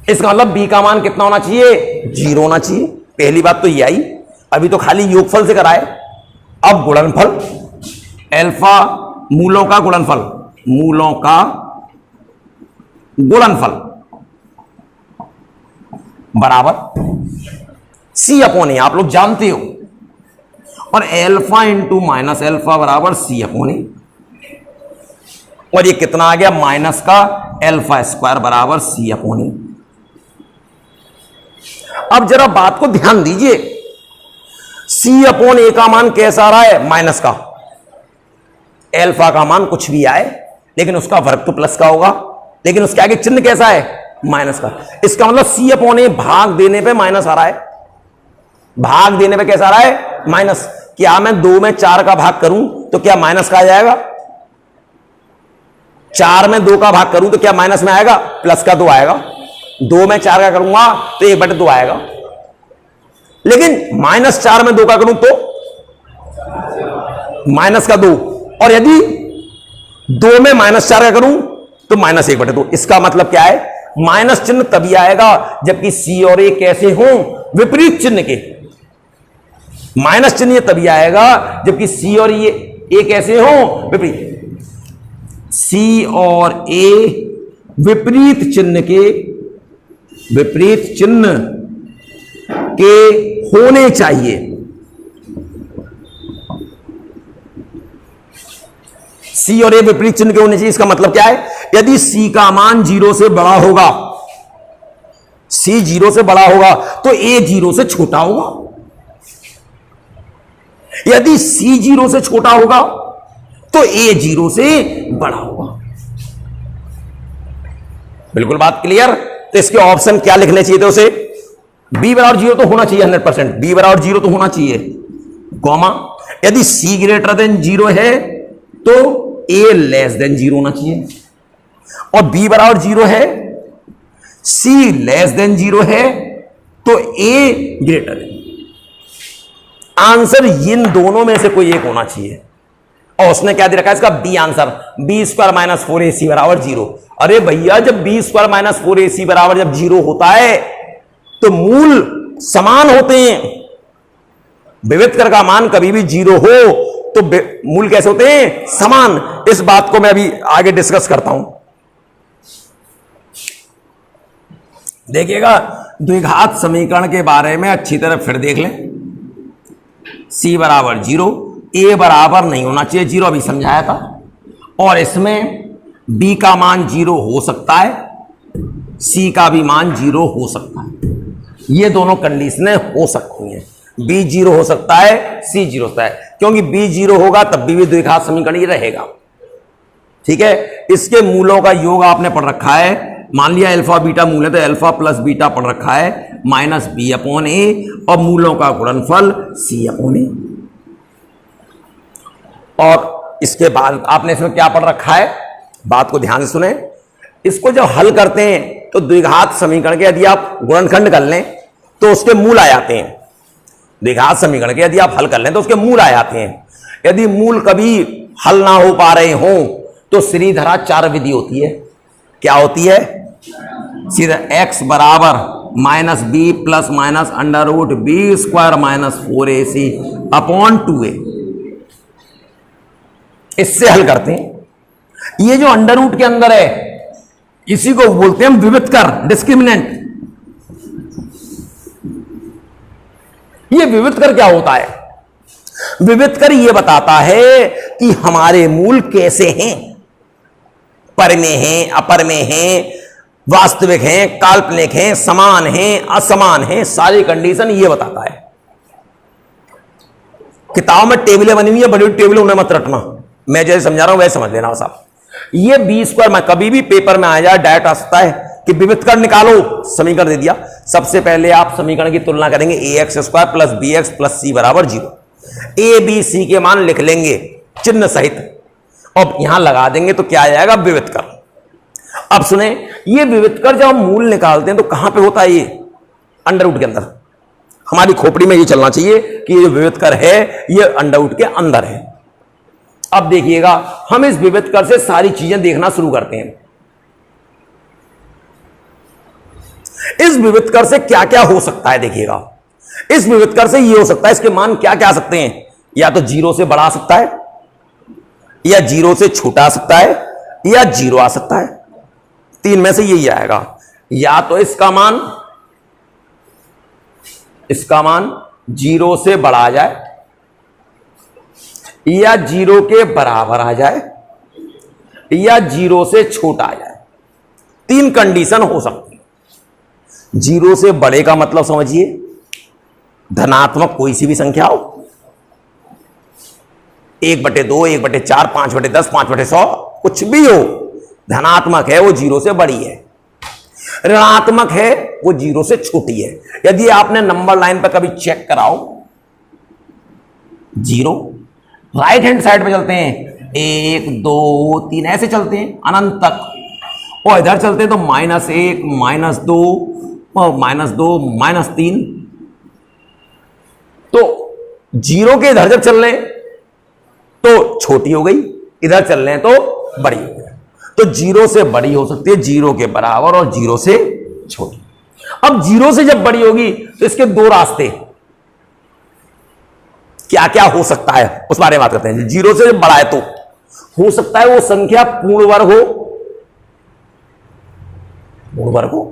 S1: इसका मतलब बी का मान कितना होना चाहिए, 0 होना चाहिए। पहली बात तो ये आई। अभी तो खाली योगफल से कराए, अब गुणनफल। अल्फा मूलों का गुणनफल, मूलों का गुणनफल बराबर सी अपॉन ए, आप लोग जानते हो। और अल्फा इंटू माइनस अल्फा बराबर सी अपॉन ए। और ये कितना आ गया, माइनस का अल्फा स्क्वायर बराबर सी अपॉन ए। अब जरा बात को ध्यान दीजिए, सी अपॉन ए का मान कैसा आ रहा है, माइनस का। अल्फा का मान कुछ भी आए लेकिन उसका वर्ग तो प्लस का होगा, लेकिन उसके आगे चिन्ह कैसा है, माइनस का। इसका मतलब सी अपॉन ए भाग देने पे माइनस आ रहा है, भाग देने पे कैसा आ रहा है, माइनस। क्या मैं 2 में 4 का भाग करूं तो क्या माइनस का आ जाएगा, 4 में 2 का भाग करूं तो क्या माइनस में आएगा, प्लस का 2 आएगा। 2 में 4 का करूंगा तो 1/2 आएगा। लेकिन -4 में 2 का करूं तो माइनस का 2, और यदि 2 में -4 का करूं तो -1/2। इसका मतलब क्या है, माइनस चिन्ह तभी आएगा जबकि सी और ए कैसे हों, विपरीत चिन्ह के। माइनस चिन्ह तभी आएगा जबकि सी और ए कैसे हों, विपरीत। सी और ए विपरीत चिन्ह के, विपरीत चिन्ह के होने चाहिए। सी और ए विपरीत चिन्ह के होने चाहिए। इसका मतलब क्या है, यदि सी का मान 0 से बड़ा होगा, सी 0 से बड़ा होगा तो ए 0 से छोटा होगा। यदि सी 0 से छोटा होगा तो ए 0 से बड़ा होगा। बिल्कुल बात क्लियर। तो इसके ऑप्शन क्या लिखने चाहिए थे उसे, बी बराबर 0 तो होना चाहिए 100%, बी बराबर 0 तो होना चाहिए, कॉमा यदि सी ग्रेटर देन 0 है तो ए लेस देन 0 होना चाहिए, और बी बराबर 0 है, सी लेस देन 0 है तो ए ग्रेटर देन। आंसर इन दोनों में से कोई एक होना चाहिए। और उसने क्या दे रखा है इसका, B answer, B square minus 4ac बराबर 0। अरे भैया जब बी स्क्वायर माइनस 4ac बराबर जब 0 होता है तो मूल समान होते हैं। विवित्तर का मान कभी भी 0 हो तो मूल कैसे होते हैं, समान। इस बात को मैं अभी आगे डिस्कस करता हूं। देखिएगा द्विघात समीकरण के बारे में अच्छी तरह फिर देख लें। c बराबर 0, a बराबर नहीं होना चाहिए 0, अभी समझाया था। और इसमें b का मान 0 हो सकता है, c का भी मान 0 हो सकता है। ये दोनों कंडीशनें हो सकती हैं। b 0 हो सकता है, c 0 हो सकता है, क्योंकि b 0 होगा तब भी द्विघात समीकरण ही रहेगा। ठीक है, इसके मूलों का योग आपने पढ़ रखा है। मान लिया अल्फा बीटा मूल है तो अल्फा प्लस बीटा पढ़ रखा है, माइनस बी अपॉन ए, और मूलों का गुणनफल सी अपॉन ए। और इसके बाद आपने इसमें क्या पढ़ रखा है, बात को ध्यान से सुने। इसको जब हल करते हैं तो द्विघात समीकरण के यदि आप गुणनखंड कर लें तो उसके मूल आ जाते हैं। द्विघात समीकरण के यदि आप हल कर लें तो उसके मूल आ जाते हैं। यदि मूल कभी हल ना हो पा रहे हों तो श्रीधराचार्य विधि होती है। क्या होती है, सीधा x बराबर minus B plus minus under root B square minus 4ac upon 2a। इससे हल करते हैं। ये जो अंडर रूट के अंदर है इसी को बोलते हैं विवित्तर, डिस्क्रिमिनेंट। ये विवित्तर क्या होता है, विवित्तर ये बताता है कि हमारे मूल कैसे हैं, पर में हैं, अपर में हैं, वास्तविक हैं, काल्पनिक हैं, समान हैं, असमान हैं, सारी कंडीशन ये बताता है। किताब में टेबलें बनी हुई है, बड़ी टेबलें उन्हें मत रटना, मैं जैसे समझा रहा हूं वैसे समझ लेना साहब। ये बी स्क्वायर में कभी भी पेपर में आ जाए डायरेक्ट आ सकता है कि विविधकर निकालो, समीकरण दे दिया। सबसे पहले आप समीकरण की तुलना करेंगे, a x square plus b x plus c बराबर 0। ए बी सी के मान लिख लेंगे चिन्ह सहित और यहां लगा देंगे तो क्या आ जाएगा, विविधकर। अब सुने, ये विविधकर जब हम मूल निकालते हैं तो कहां पे होता है, ये अंडर रूट के अंदर। हमारी खोपड़ी में ये चलना चाहिए कि ये जो विविधकर है ये अंडर रूट के अंदर है। अब देखिएगा, हम इस विविधकर से सारी चीजें देखना शुरू करते हैं। इस विविधकर से क्या क्या हो सकता है, देखिएगा। इस विविधकर से ये हो सकता है, इसके मान क्या क्या आ सकते हैं, या तो 0 से बड़ा आ सकता है, या 0 से छोटा आ सकता है, या 0 आ सकता है। तीन में से यही आएगा, या तो इसका मान 0 से बड़ा आ जाए, या 0 के बराबर आ जाए, या 0 से छोटा आ जाए। तीन कंडीशन हो सकती है। 0 से बड़े का मतलब समझिए, धनात्मक कोई सी भी संख्या हो, 1/2, 1/4, 5/10, 5/100, कुछ भी हो, धनात्मक है वो 0 से बड़ी है, ऋणात्मक है वो 0 से छोटी है। यदि आपने नंबर लाइन पर कभी चेक कराओ, 0 राइट हैंड साइड पे चलते हैं, 1 2 3 ऐसे चलते हैं अनंत तक, और इधर चलते हैं तो -1 -2 -3। तो 0 के इधर जब चल रहे तो छोटी हो गई, इधर चल रहे हैं तो बड़ी हो गई। तो 0 से बड़ी हो सकती है, 0 के बराबर, और 0 से छोटी। अब 0 से जब बड़ी होगी तो इसके दो रास्ते, क्या क्या हो सकता है उस बारे में बात करते हैं। 0 से जब बड़ा है तो हो सकता है वो संख्या पूर्ण वर्ग हो, पूर्ण वर्ग हो।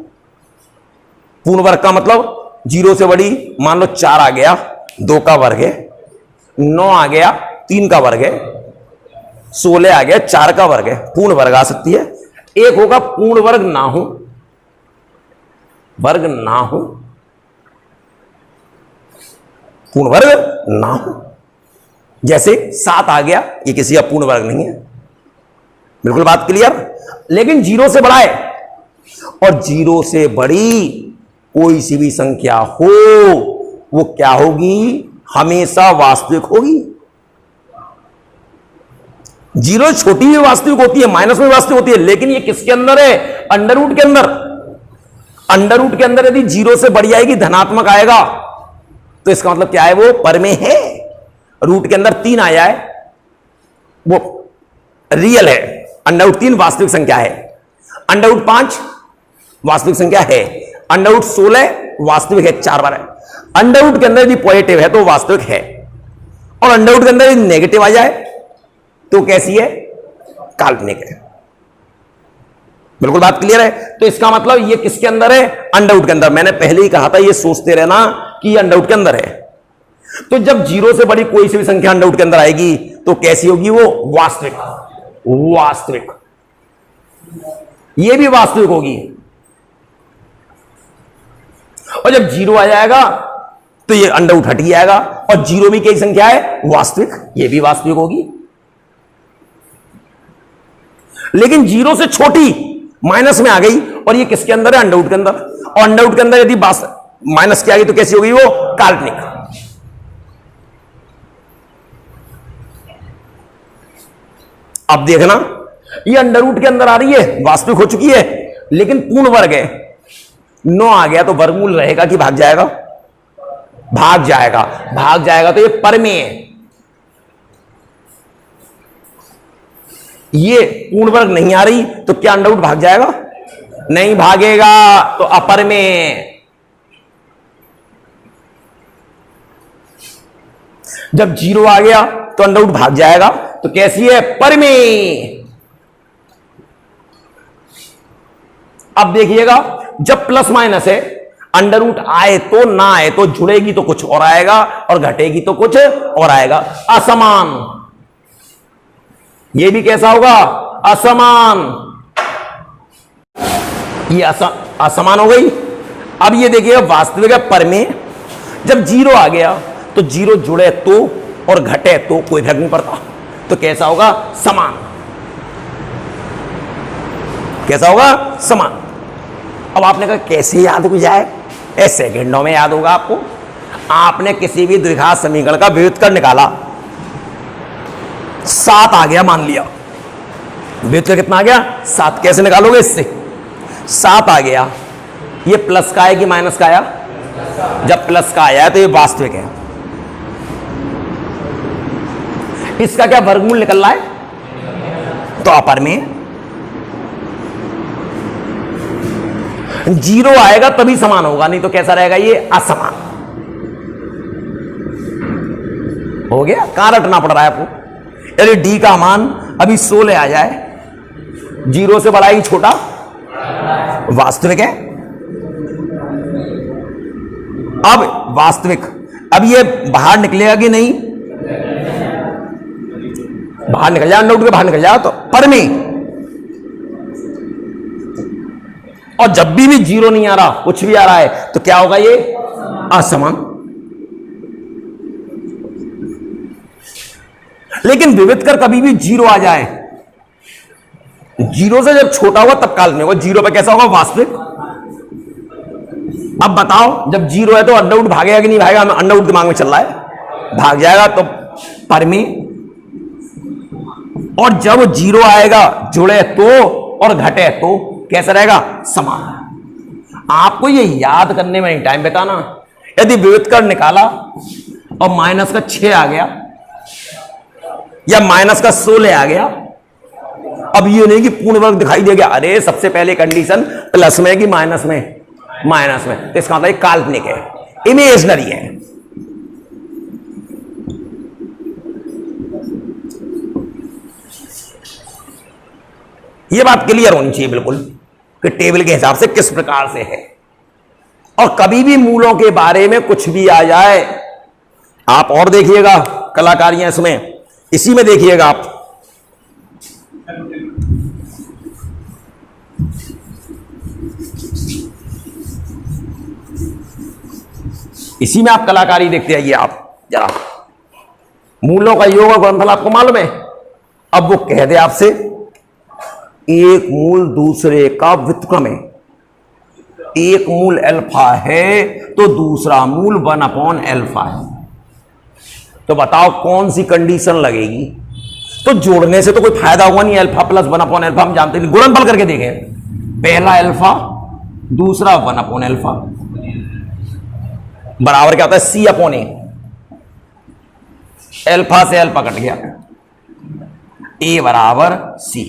S1: पूर्ण वर्ग का मतलब 0 से बड़ी, मान लो 4 आ गया, 2 का वर्ग है, 9 आ गया, 3 का वर्ग है, 16 आ गया, 4 का वर्ग है, पूर्ण वर्ग आ सकती है। एक होगा पूर्ण वर्ग ना हो, वर्ग ना हो, पूर्ण वर्ग ना हो। जैसे 7 आ गया, ये किसी का पूर्ण वर्ग नहीं है, बिल्कुल बात क्लियर। लेकिन 0 से बड़ा है, और 0 से बड़ी कोई सी भी संख्या हो वो क्या होगी, हमेशा वास्तविक होगी। 0 छोटी भी वास्तविक होती है, माइनस में वास्तविक होती है, लेकिन ये किसके अंदर है, अंडर रूट के अंदर। अंडर रूट के अंदर यदि 0 से बड़ी आएगी, धनात्मक आएगा, तो इसका मतलब क्या है, वो परमेय है। रूट के अंदर 3 आया है, वो रियल है। अंडर रूट 3 वास्तविक संख्या है, अंडर रूट 5 वास्तविक संख्या है, अंडर रूट 16 वास्तविक है, 4 बार है। अंडर रूट के अंदर यदि पॉजिटिव है तो वास्तविक है, और अंडर रूट के अंदर यदि नेगेटिव आ जाए तो कैसी है, काल्पनिक है। बिल्कुल बात क्लियर है। तो इसका मतलब ये किसके अंदर है, अंडर रूट के अंदर। मैंने पहले ही कहा था, ये सोचते रहना कि ये अंडर रूट के अंदर है। तो जब 0 से बड़ी कोई सी भी संख्या अंडर रूट के अंदर आएगी तो कैसी होगी, वो वास्तविक, वास्तविक, ये भी वास्तविक होगी। और जब 0 आ जाएगा तो ये अंडर रूट हट जाएगा, और 0 भी कई संख्या है, वास्तविक, ये भी वास्तविक होगी। लेकिन 0 से छोटी माइनस में आ गई, और ये किसके अंदर है, अंडर रूट के अंदर। और अंडर रूट के अंदर यदि माइनस की आ गई तो कैसी होगी, वो काल्पनिक। अब देखना, ये अंडर रूट के अंदर आ रही है, वास्तविक हो चुकी है, लेकिन पूर्ण वर्ग है। 9 आ गया तो वर्गमूल रहेगा कि भाग जाएगा, भाग जाएगा, भाग जाएगा, तो ये परमेय है। ये पूर्ण वर्ग नहीं आ रही तो क्या अंडर रूट भाग जाएगा, नहीं भागेगा, तो अपरमेय। जब 0 आ गया तो अंडर रूट भाग जाएगा, तो कैसी है, परमेय। अब देखिएगा, जब प्लस माइनस है, अंडर रूट आए तो ना आए तो, जुड़ेगी तो कुछ और आएगा और घटेगी तो कुछ और आएगा। असमान, ये भी कैसा होगा, असमान, ये असमान हो गई। अब ये देखिए वास्तविक है, परमेय। जब 0 आ गया तो 0 जुड़े तो और घटे तो कोई फर्क नहीं पड़ता, तो कैसा होगा, समान। कैसा होगा, समान। अब आपने कहा कैसे याद हो जाए? सेकंडों में याद होगा आपको। आपने किसी भी द्विघात समीकरण का व्युत्क्रम निकाला, 7 आ गया मान लिया, व्युत्क्रम कितना आ गया? 7। कैसे निकालोगे? इससे 7 आ गया, ये प्लस का है कि माइनस का आया? जब प्लस का आया तो ये वास्तविक है। इसका क्या वर्गमूल निकल रहा है? तो अपर में 0 आएगा तभी समान होगा, नहीं तो कैसा रहेगा? ये असमान हो गया। कहां रटना पड़ रहा है आपको? यदि डी का मान अभी 16 आ जाए, 0 से बड़ा ही छोटा वास्तविक है। अब वास्तविक, अब ये बाहर निकलेगा कि नहीं? बाहर निकल जाए, अंडर रूट के बाहर निकल जाए तो पर में। और जब भी 0 नहीं आ रहा, कुछ भी आ रहा है, तो क्या होगा? ये असमान। लेकिन विविधकर कभी भी 0 आ जाए, 0 से जब छोटा होगा तब काल्पनिक होगा, 0 पे कैसा होगा? वास्तविक। अब बताओ, जब 0 है तो अंडर रूट भागेगा कि नहीं भागेगा? हमें अंडर रूट दिमाग में चल रहा है, भाग जाएगा तो पर में। और जब 0 आएगा, जुड़े तो और घटे तो कैसा रहेगा? समान। आपको ये याद करने में टाइम बिताना। यदि व्युत्क्रम निकाला और माइनस का 6 आ गया या माइनस का 16 आ गया, अब ये नहीं कि पूर्ण वर्ग दिखाई दे गया। अरे सबसे पहले कंडीशन प्लस में कि माइनस में? माइनस में। तो इसका मतलब काल्पनिक है, इमेजिनरी है। ये बात क्लियर होनी चाहिए बिल्कुल कि टेबल के हिसाब से किस प्रकार से है। और कभी भी मूलों के बारे में कुछ भी आ जाए, आप और देखिएगा कलाकारियां इसमें, इसी में देखिएगा आप। इसी में आप कलाकारी देखते आइए आप जरा। मूलों का योग और गुणनफल आपको मालूम है। अब वो कह दे आपसे एक मूल दूसरे का व्युत्क्रम है, एक मूल अल्फा है तो दूसरा मूल 1/अल्फा है। तो बताओ कौन सी कंडीशन लगेगी? तो जोड़ने से तो कोई फायदा हुआ नहीं। अल्फा प्लस 1/अल्फा हम जानते नहीं, गुणनफल करके देखें। पहला अल्फा दूसरा 1/अल्फा बराबर क्या होता है? C/A। अल्फा से अल्फा कट गया, A बराबर C।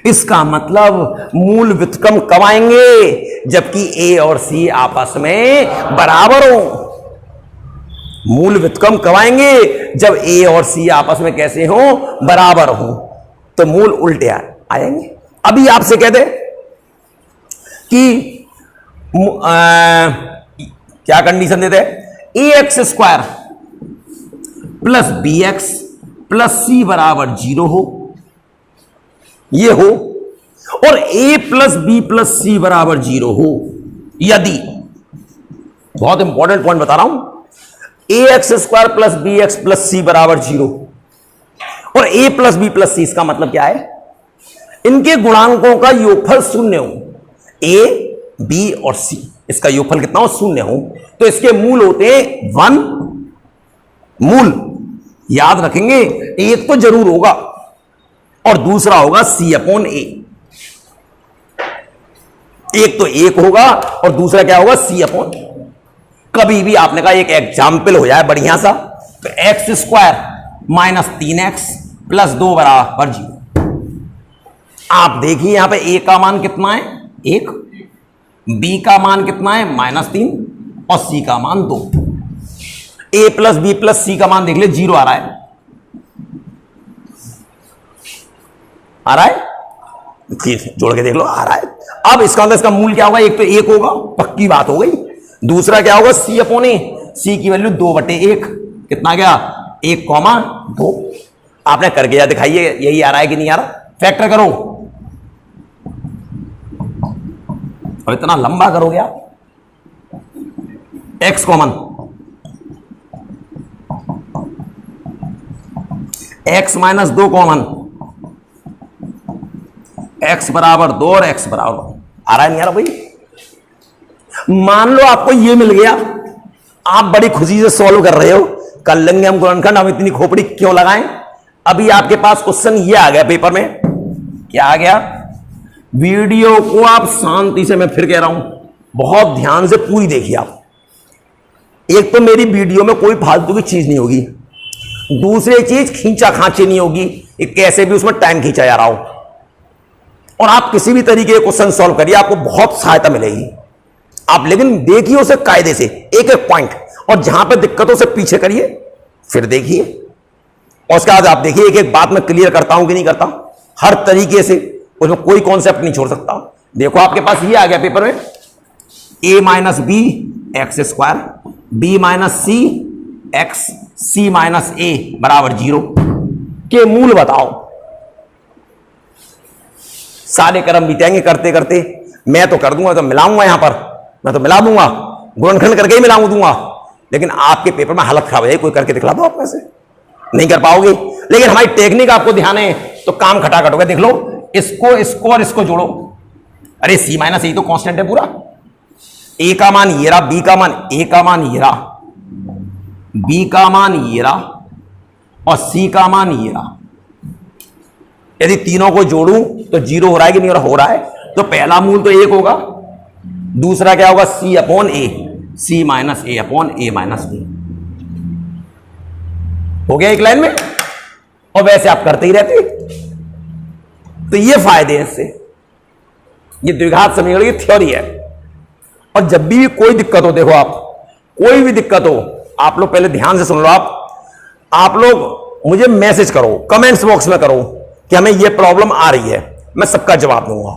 S1: इसका मतलब मूल व्युत्क्रम कब आएंगे? जबकि A और C आपस में बराबर हो। मूल व्युत्क्रम कब आएंगे? जब A और C आपस में कैसे हो? बराबर हो। तो मूल उल्टे आएंगे। अभी आपसे कह दे कि क्या कंडीशन देते हैं? ax² plus bx plus c बराबर 0 हो, ये हो। और a plus b plus c बराबर 0 हो यदि, बहुत इंपॉर्टेंट पॉइंट बता रहा हूं, ax² plus bx plus c बराबर 0 और a plus b plus c, इसका मतलब क्या है? इनके गुणांकों का योगफल 0 हो। a, b और c, इसका योगफल कितना हो? 0 हो। तो इसके मूल होते हैं 1। मूल याद रखेंगे, एक तो जरूर होगा और दूसरा होगा C/A। एक तो 1 होगा और दूसरा क्या होगा? C/। कभी भी आपने कहा एक एग्जाम्पल हो जाए बढ़िया सा, तो x² माइनस 3x प्लस 2 बराबर 0। आप देखिए यहां पे a का मान कितना है? 1, b का मान कितना है? -3 और c का मान 2। a plus B plus c का मान देख ले, 0 आ रहा है। आ रहा है? जोड़ के देख लो, आ रहा है। अब इसका अंदर इसका मूल क्या होगा? एक तो 1 होगा, पक्की बात हो गई। दूसरा क्या होगा? C/A। c की वैल्यू 2/1, कितना गया? 1,2। आपने करके या दिखाइए, यही आ रहा है कि नहीं आ रहा? फैक्टर करो और इतना लंबा करोगे आप। x common, x minus 2 common, x बराबर 2 और x बराबर, आ रहा है नहीं आ रहा भाई? मान लो आपको ये मिल गया, आप बड़ी खुशी से सॉल्व कर रहे हो, कर लेंगे हम गुणनखंड, हम इतनी खोपड़ी क्यों लगाएं। अभी आपके पास क्वेश्चन ये आ गया पेपर में, क्या आ गया। वीडियो को आप शांति से, मैं फिर कह रहा हूं, बहुत ध्यान से पूरी देखिए आप। एक तो मेरी वीडियो में कोई फालतू की चीज नहीं होगी, दूसरी चीज खींचा खांची नहीं होगी, कैसे भी उसमें टाइम खींचा जा रहा हो, और आप किसी भी तरीके के क्वेश्चन सॉल्व करिए, आपको बहुत सहायता मिलेगी। आप लेकिन देखिए उसे कायदे से, एक एक पॉइंट, और जहां पे दिक्कतों से पीछे करिए, फिर देखिए, और उसके बाद आप देखिए एक एक बात मैं क्लियर करता हूं कि नहीं करता, हर तरीके से, उसमें कोई कॉन्सेप्ट नहीं छोड़ सकता। देखो आपके पास ये आ गया पेपर में, a minus b x square, b minus c x, c minus a बराबर 0 के मूल बताओ। सारे क्रम बीतेंगे करते करते, मैं तो कर दूंगा, तो मिलाऊंगा यहां पर, मैं तो मिला दूंगा, गुणनखंड करके ही मिलाऊंगा दूंगा, लेकिन आपके पेपर में हालत खराब हो जाएगी। कोई करके दिखला दो, आप ऐसे नहीं कर पाओगे, लेकिन हमारी टेक्निक आपको ध्यान है तो काम खटाखट होगा। देख लो, इसको और इसको जोड़ो, अरे सी माइनस ए तो कांस्टेंट है पूरा, ए का मान ये रहा, बी का मान, ए का मान ये रहा, बी का मान ये रहा, और सी का मान ये रहा। यदि तीनों को जोड़ूं तो 0 हो रहा है कि नहीं हो रहा है, तो पहला मूल तो 1 होगा, दूसरा क्या होगा, सी अपॉन ए, सी माइनस ए अपॉन ए माइनस बी, हो गया एक लाइन में। और वैसे आप करते ही रहते, तो ये फायदे हैं इससे, ये द्विघात समीकरण की थ्योरी है। और जब भी कोई दिक्कत हो, देखो आप कोई भी दिक्कत हो, आप लोग पहले ध्यान से सुन लो, आप लोग मुझे मैसेज करो, कमेंट्स बॉक्स में करो कि हमें ये प्रॉब्लम आ रही है, मैं सबका जवाब दूंगा।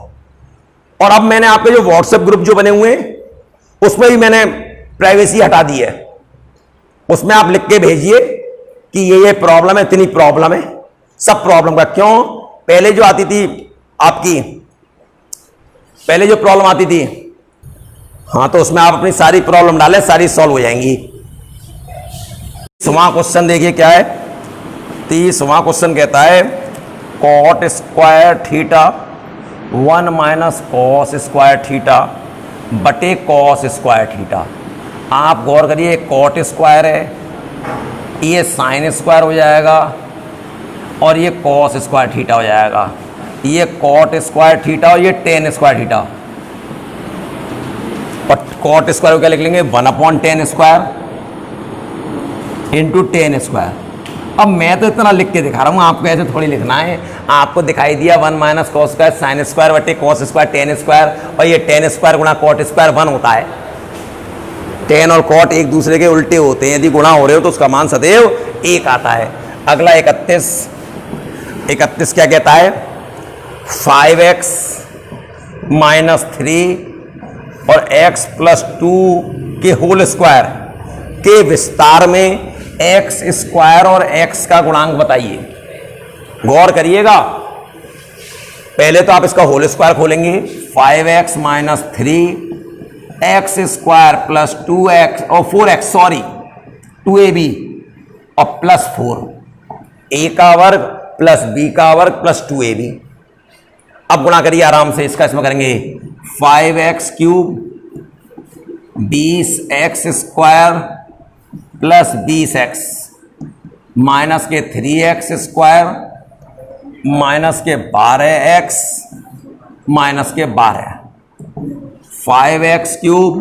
S1: और अब मैंने आपके जो व्हाट्सएप ग्रुप जो बने हुए हैं, उसमें भी मैंने प्राइवेसी हटा दी है, उसमें आप लिख के भेजिए कि ये प्रॉब्लम है, इतनी प्रॉब्लम है, सब प्रॉब्लम का क्यों। पहले जो आती थी आपकी, पहले जो प्रॉब्लम आती थी, हाँ, तो उसमें आप अपनी सारी प्रॉब्लम डालें, सारी सॉल्व हो जाएंगी। 30वां क्वेश्चन देखिए क्या है। 30वां क्वेश्चन कहता है cot square theta 1 minus cos square theta बटे कॉस स्क्वायर थीटा। आप गौर करिए, कॉट स्क्वायर है, ये साइन स्क्वायर हो जाएगा, और ये कॉस स्क्वायर थीटा हो जाएगा, ये कॉट स्क्वायर थीटा और ये टेन स्क्वायर थीटा। और कॉट स्क्वायर को क्या लिख लेंगे, 1/10 स्क्वायर इंटू 10 स्क्वायर। अब मैं तो इतना लिख के दिखा रहा हूँ, आपको ऐसे थोड़ी लिखना है। आपको दिखाई दिया 1 minus cos square sine square बटे कॉस स्क्वायर 10 स्क्वायर, और ये 10 स्क्वायर गुणा कॉट स्क्वायर 1 होता है। 10 और कॉट एक दूसरे के उल्टे होते हैं, यदि गुणा हो रहे हो तो उसका मान सदैव 1 आता है। अगला 31 क्या कहता है, 5x माइनस 3 और x प्लस 2 के होल स्क्वायर के विस्तार में x स्क्वायर और x का गुणांक बताइए। गौर करिएगा, पहले तो आप इसका होल स्क्वायर खोलेंगे, 5x minus 3x square plus 2x और 4x 2ab और प्लस 4 a का वर्ग प्लस b का वर्ग प्लस 2ab। अब गुणा करिए आराम से, इसका इसमें करेंगे 5x cube 20x square plus 20x minus के 3x स्क्वायर माइनस के 12x माइनस के 12। 5x क्यूब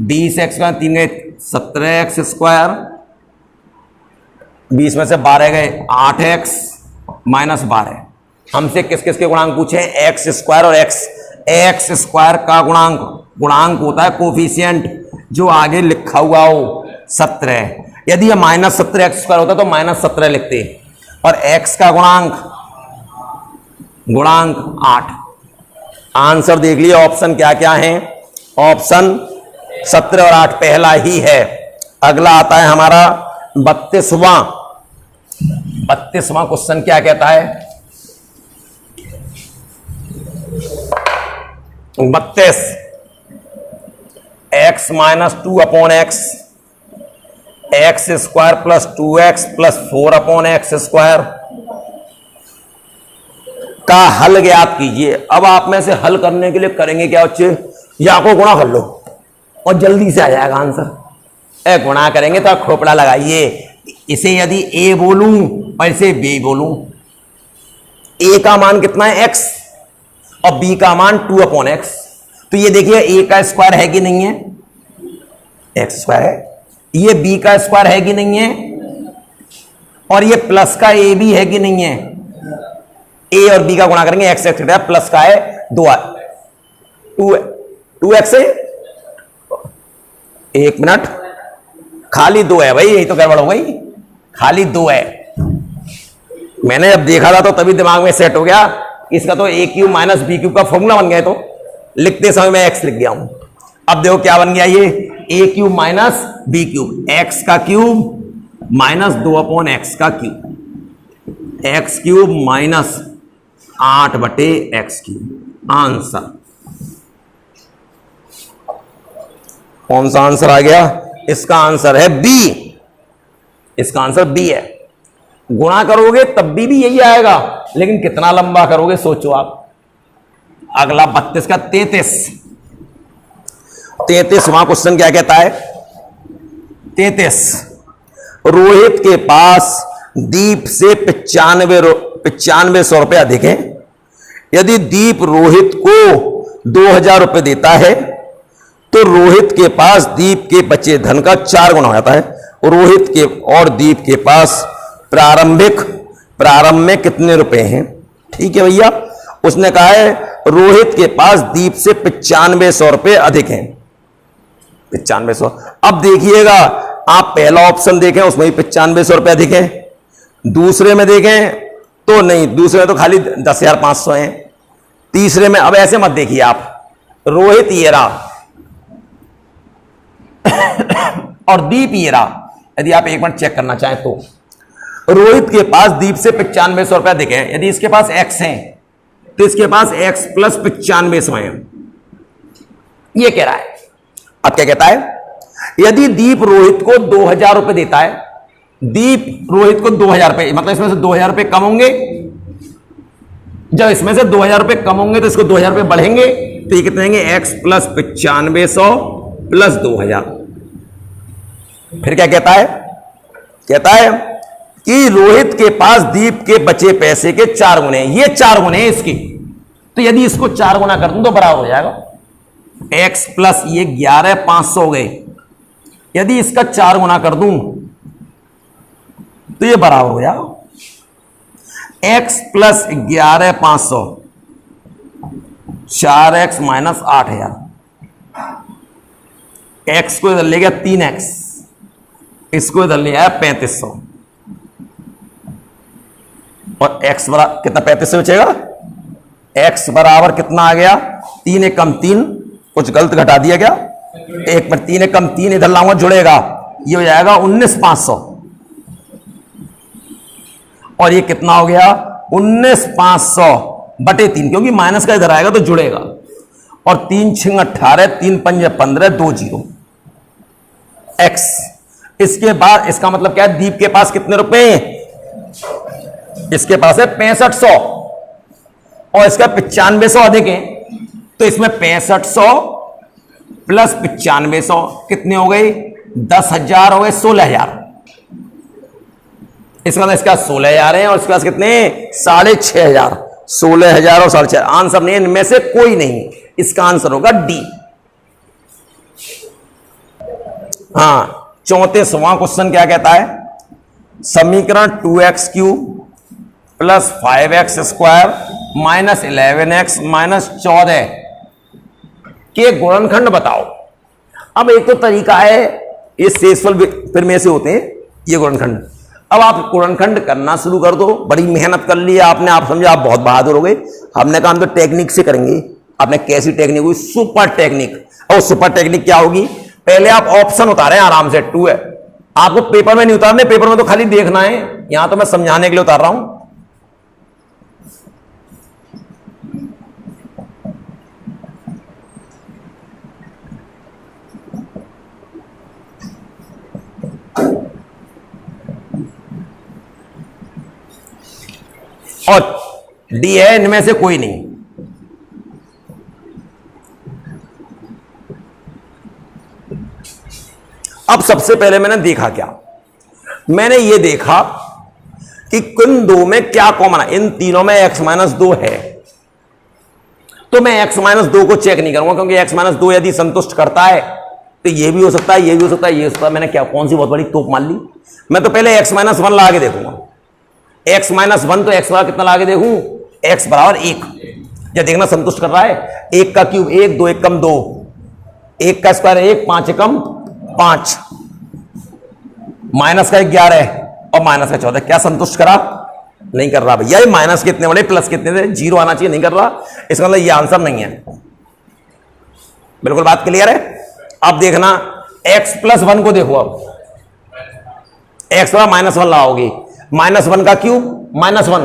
S1: 20x का 3 गए 17x स्क्वायर, 20 में से 12 गए 8x माइनस 12। हमसे किस किस के गुणांक पूछे, एक्स स्क्वायर और एक्स स्क्वायर का गुणांक होता है कोफिशिएंट जो आगे लिखा हुआ हो 17। यदि यह माइनस 17 एक्स स्क्वायर होता तो माइनस 17 लिखते, और एक्स का गुणांक 8। आंसर देख लिए, ऑप्शन क्या क्या है, ऑप्शन 17 और 8 पहला ही है। अगला आता है हमारा 32वां क्वेश्चन, क्या कहता है, 32 x minus 2/x x square plus 2x plus 4/x square का हल ज्ञात कीजिए। अब आप में से हल करने के लिए करेंगे क्या बच्चे, या को गुणा कर लो, और जल्दी से आ जाएगा आंसर। गुणा करेंगे तो आप खोपड़ा लगाइए, इसे यदि ए बोलूं और इसे बी बोलूं, ए का मान कितना है x और b का मान 2/x, तो ये देखिए a का स्क्वायर है कि नहीं है, x स्क्वायर है, ये b का स्क्वायर है कि नहीं है, और ये प्लस का a भी है कि नहीं है। a और b का गुणा करेंगे x प्लस का है 2x है, एक मिनट, खाली 2 है भाई, यही तो गड़बड़ हो गई, खाली 2 है। मैंने जब देखा था तो तभी दिमाग में सेट हो गया, इसका तो a cube minus B cube का फॉर्मूला बन गया, तो लिखते समय मैं x लिख गया हूं। अब देखो क्या बन गया, ये a cube minus B cube, x का क्यूब माइनस 2/x का cube, x cube minus 8/x cube. Answer कौन सा आंसर आ गया, इसका आंसर है बी, इसका आंसर बी है। गुणा करोगे तब भी यही आएगा, लेकिन कितना लंबा करोगे सोचो आप। अगला 32 का 33वां क्वेश्चन क्या कहता है, 33, रोहित के पास दीप से 9500 रुपए अधिक है। यदि दीप रोहित को 2000 रुपए देता है तो रोहित के पास दीप के बचे धन का 4 गुना हो जाता है। रोहित के और दीप के पास प्रारंभ में कितने रुपए हैं। ठीक है भैया, उसने कहा है रोहित के पास दीप से 9500 रुपए अधिक हैं, 9500। अब देखिएगा, आप पहला ऑप्शन देखें उसमें भी 9500 रुपए अधिक है, दूसरे में देखें तो नहीं, दूसरे में तो खाली 10,500 हैं, तीसरे में, अब ऐसे मत देखिए आप, रोहित ये रहा और दीप ये रहा। यदि आप एक मिनट चेक करना चाहें तो रोहित के पास दीप से 9500 रुपया अधिक है। यदि इसके पास x है तो इसके पास x प्लस 9500 है, ये कह रहा है। अब क्या कहता है, यदि दीप रोहित को 2000 रुपए देता है, दीप रोहित को 2000 रुपए, मतलब इसमें से 2000 रुपए कम होंगे, जब इसमें से 2000 रुपए कम होंगे तो इसको 2000 रुपए बढ़ेंगे, तो ये कितने होंगे, x प्लस 9500 प्लस 2000। फिर क्या कहता है, कहता है कि रोहित के पास दीप के बचे पैसे के 4 गुने, ये 4 गुने हैं इसकी, तो यदि इसको 4 गुना कर दूं तो बराबर हो जाएगा x प्लस ये 11,500 हो गए। यदि इसका 4 गुना कर दूं तो ये बराबर हो जाएगा x plus 11,500 4x minus 8000, x को इधर ले गया 3x, इसको इधर ले आया 3500, और x बराबर कितना, 3500 बचेगा, x बराबर कितना आ गया, 3 एक कम 3, कुछ गलत घटा दिया गया, 1 पर 3 एक कम 3 इधर लाऊंगा जुड़ेगा, ये हो जाएगा 19,500, और ये कितना हो गया 19,500 बटे 3, क्योंकि माइनस का इधर आएगा तो जुड़ेगा, और 3 6 18, 3 5 15, 2 0 x। इसके बाद इसका मतलब क्या है, दीप के पास कितने रुपए हैं, इसके पास है 6500 और इसका 9500 अधिक है, तो इसमें 6500 प्लस 9500 कितने हो गए, 10,000 हो गए, 16,000। इसका मतलब इसका 16,000 है और इसके पास कितने 6,500, 16,000 और 6,500। आंसर नहीं है, इनमें से कोई नहीं, इसका आंसर होगा डी। हाँ, 34वां क्वेश्चन क्या कहता है, समीकरण 2x cube plus 5x square minus 11x minus 14 के गुणनखंड बताओ। अब एक तो तरीका है, ये शेषफल फिर में से होते हैं ये गुणनखंड। अब आप गुणनखंड करना शुरू कर दो, बड़ी मेहनत कर ली आपने, आप समझे आप बहुत बहादुर हो गए। हमने कहा हम तो टेक्निक से करेंगे, आपने कैसी टेक्निक हुई, सुपर टेक्निक। और सुपर टेक्निक क्या होगी, पहले आप ऑप्शन उतारे आराम से, 2 है, आपको पेपर में नहीं उतारने, पेपर में तो खाली देखना है, यहां तो मैं समझाने के लिए उतार रहा हूं। और डी है, इनमें से कोई नहीं। अब सबसे पहले मैंने देखा क्या, मैंने ये देखा कि इन दो में क्या कॉमन है। इन तीनों में x माइनस 2 है, तो मैं x माइनस 2 को चेक नहीं करूंगा, क्योंकि x माइनस 2 यदि संतुष्ट करता है तो ये भी हो सकता है, ये भी हो सकता है, ये हो सकता है। मैंने क्या कौन सी बहुत बड़ी तोप मान ली। मैं तो पहले x माइनस 1 ला के देखूंगा। x माइनस 1 तो x बराबर कितना ला के देखूं, x बराबर 1। या देखना संतुष्ट कर रहा है। 1 का क्यूब 1, 2 1 कम 2, 1 का स्क्वायर 1, 5 एकम 5, माइनस का 11 और माइनस का 14। क्या संतुष्ट करा? नहीं कर रहा भैया। ये माइनस कितने वाले प्लस कितने थे, 0 आना चाहिए, नहीं कर रहा। इसका मतलब ये आंसर नहीं है। बिल्कुल बात क्लियर है। अब देखना x प्लस 1 को देखो। अब x का माइनस 1 लाओगे, माइनस 1 का क्यूब माइनस 1,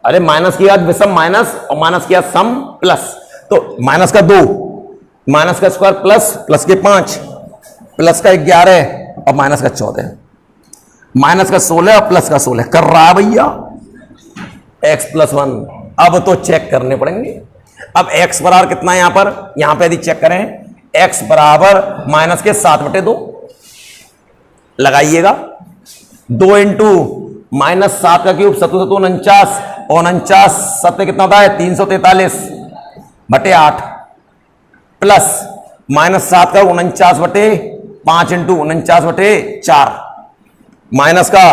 S1: अरे माइनस किया विषम माइनस और माइनस किया सम प्लस, तो माइनस का 2, माइनस का स्क्वायर प्लस, प्लस के 5, प्लस का 11 और माइनस का 14, माइनस का 16 और प्लस का 16 कर रहा है भैया x प्लस 1। अब तो चेक करने पड़ेंगे। अब x बराबर कितना है यहां पर यदि चेक करें, x बराबर माइनस के 7/2 लगाइएगा। 2 इंटू माइनस 7 का क्यूब 7 7 49, 49 7 कितना होता है 343/8 प्लस माइनस 7 का 49/5 इंटू 49/4 माइनस का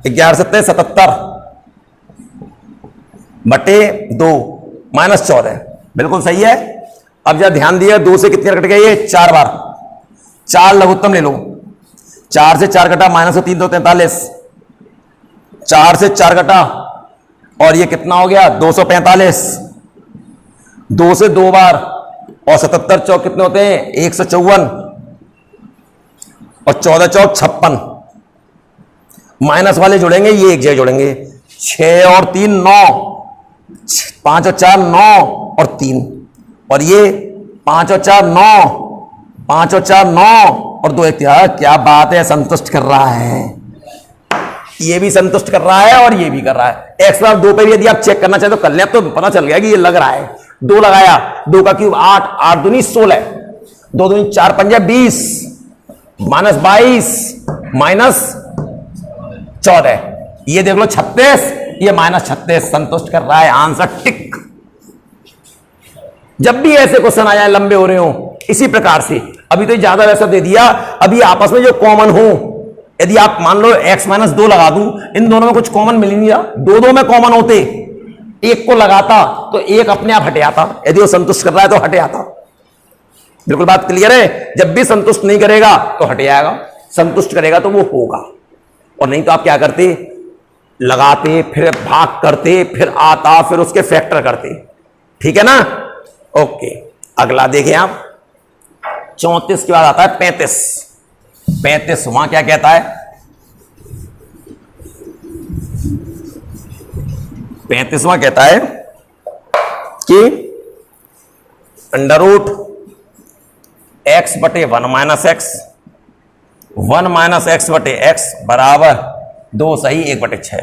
S1: 11 7 77/2 माइनस 14। बिल्कुल सही है। अब जरा ध्यान दिया, 2 से कितने कट गए, ये 4 बार। 4 लघुत्तम ले लो, 4 से 4 कटा माइनस 3 2 43, 4 से 4 कटा और ये कितना हो गया 245, 2 से 2 बार और 77 चौक कितने होते हैं 154 और 14 चौक 56। माइनस वाले जोड़ेंगे, ये एक जगह जोड़ेंगे। 6 और 3 9, 5 और 4 9 और 3, और ये 5 और 4 9, 5 और 4 9 और 2 1। क्या बात है, संतुष्ट कर रहा है। ये भी संतुष्ट कर रहा है और ये भी कर रहा है। x बराबर 2 पे भी यदि आप चेक करना चाहे तो कर लें, तो पता चल गया कि ये लग रहा है। 2 लगाया, 2 का क्यूब 8, 8 दूनी 16, 2 दूनी 4 पंजा 20, माइनस 22 माइनस 14, ये देख लो 36, ये माइनस 36 संतुष्ट कर रहा है। Answer tick. जब भी ऐसे क्वेश्चन आ जाए लंबे हो रहे हो इसी प्रकार से, अभी तो ज्यादा वैसा दे दिया, अभी आपस में जो कॉमन हो, यदि आप मान लो x माइनस 2 लगा दूं, इन दोनों में कुछ कॉमन मिल नहीं रहा, दो में कॉमन होते, एक को लगाता तो एक अपने आप हटे आता, यदि वो संतुष्ट कर रहा है तो हटे आता। बिल्कुल बात क्लियर है। जब भी संतुष्ट नहीं करेगा तो हटे आएगा, संतुष्ट करेगा तो वो होगा। और नहीं तो आप क्या करते, लगाते फिर भाग करते फिर आता फिर उसके फैक्टर करते। ठीक है ना। ओके, अगला देखें आप। 34 के बाद आता है 35। 35 वहां क्या कहता है, 35वां कहता है कि अंडर रूट x बटे 1 माइनस एक्स, 1 माइनस एक्स बटे एक्स बराबर 2 सही 1/6।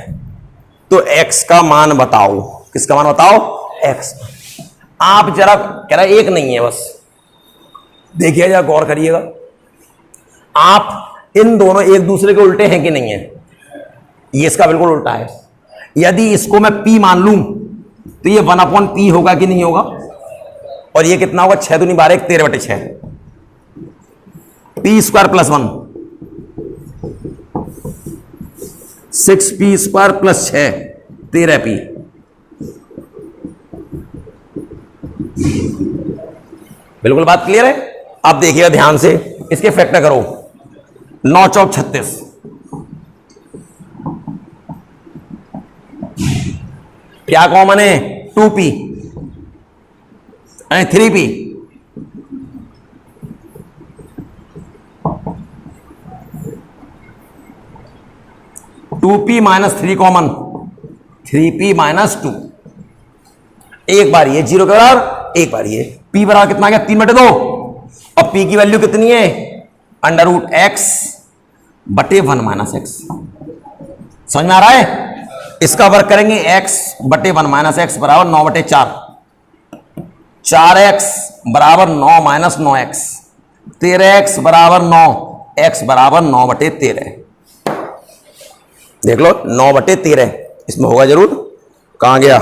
S1: तो x का मान बताओ। किसका मान बताओ, x। आप जरा कह रहा एक नहीं है, बस देखिए जरा गौर करिएगा। आप इन दोनों एक दूसरे के उल्टे हैं कि नहीं है, ये इसका बिल्कुल उल्टा है। यदि इसको मैं p मान लूं तो ये 1/p होगा कि नहीं होगा, और ये कितना होगा 6 दूनी 12 13/6 p square plus 1 6p square plus 6 13p। बिल्कुल बात क्लियर है। अब देखिएगा ध्यान से, इसके फैक्टर करो। 9 चौक 36, क्या कॉमन है 2p 3p, two P minus 3 common, 3p minus 2। एक बार ये 0 के बराबर, एक बार ये p बराबर कितना आ गया 3/2, और p की वैल्यू कितनी है अंडर रूट x बटे 1 माइनस एक्स। समझ में आ रहा है। इसका वर्क करेंगे x बटे 1 माइनस एक्स बराबर 9/4, 4x बराबर 9 माइनस 9x, 13x बराबर 9, x बराबर 9/13। देख लो 9/13 इसमें होगा जरूर। कहां गया?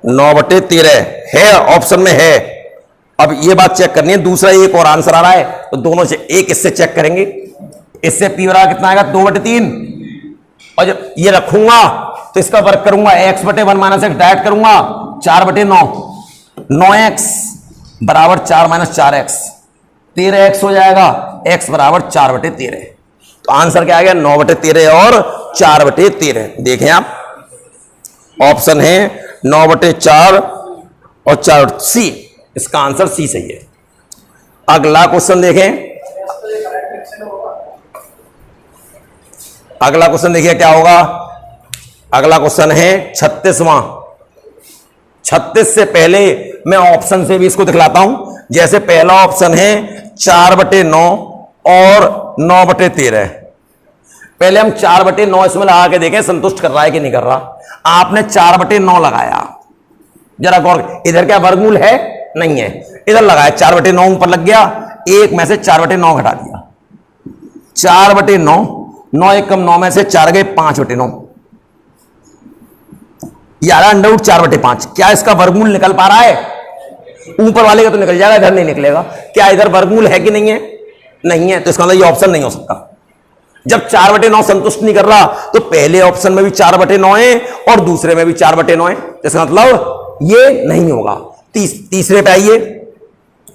S1: 9/13 है, ऑप्शन में है। अब ये बात चेक करनी है, दूसरा एक और आंसर आ रहा है तो दोनों से एक इससे चेक करेंगे। इससे p बराबर कितना आएगा? 2/3। और जब ये रखूंगा तो इसका वर्क करूंगा, x/1 माइनस x डायरेक्ट करूंगा 4/9। 9x बराबर 4 माइनस 4x 13x हो जाएगा। x बराबर 4/13। तो आंसर क्या आ गया? 9/13 और 4/13। देखें आप, ऑप्शन है 9/4 और 4 सी। इसका आंसर सी सही है। अगला क्वेश्चन देखें। अगला क्वेश्चन देखिए क्या होगा। अगला क्वेश्चन है 36वां। 36 से पहले मैं ऑप्शन से भी इसको दिखलाता हूं। जैसे पहला ऑप्शन है 4/9 और 9/13। पहले हम 4/9 इसमें लगा के देखें संतुष्ट कर रहा है कि नहीं कर रहा। आपने 4/9 लगाया, जरा गौर, इधर क्या वर्गमूल है? नहीं है। इधर लगाया 4/9 ऊपर लग गया, एक में से 4/9 घटा दिया। 4/9, 9 1 कम 9 में से 4 गए 5/9, यार अंडर 4/5। क्या इसका वर्गमूल निकल पा रहा है? ऊपर वाले का तो निकल जाएगा, इधर नहीं निकलेगा। क्या इधर वर्गमूल है कि नहीं है? नहीं है, तो इसका मतलब ये ऑप्शन नहीं हो सकता। जब 4/9 संतुष्ट नहीं कर रहा तो पहले ऑप्शन में भी 4/9 है और दूसरे में भी 4/9 है, इसका मतलब ये नहीं होगा। तीसरे पे आइए।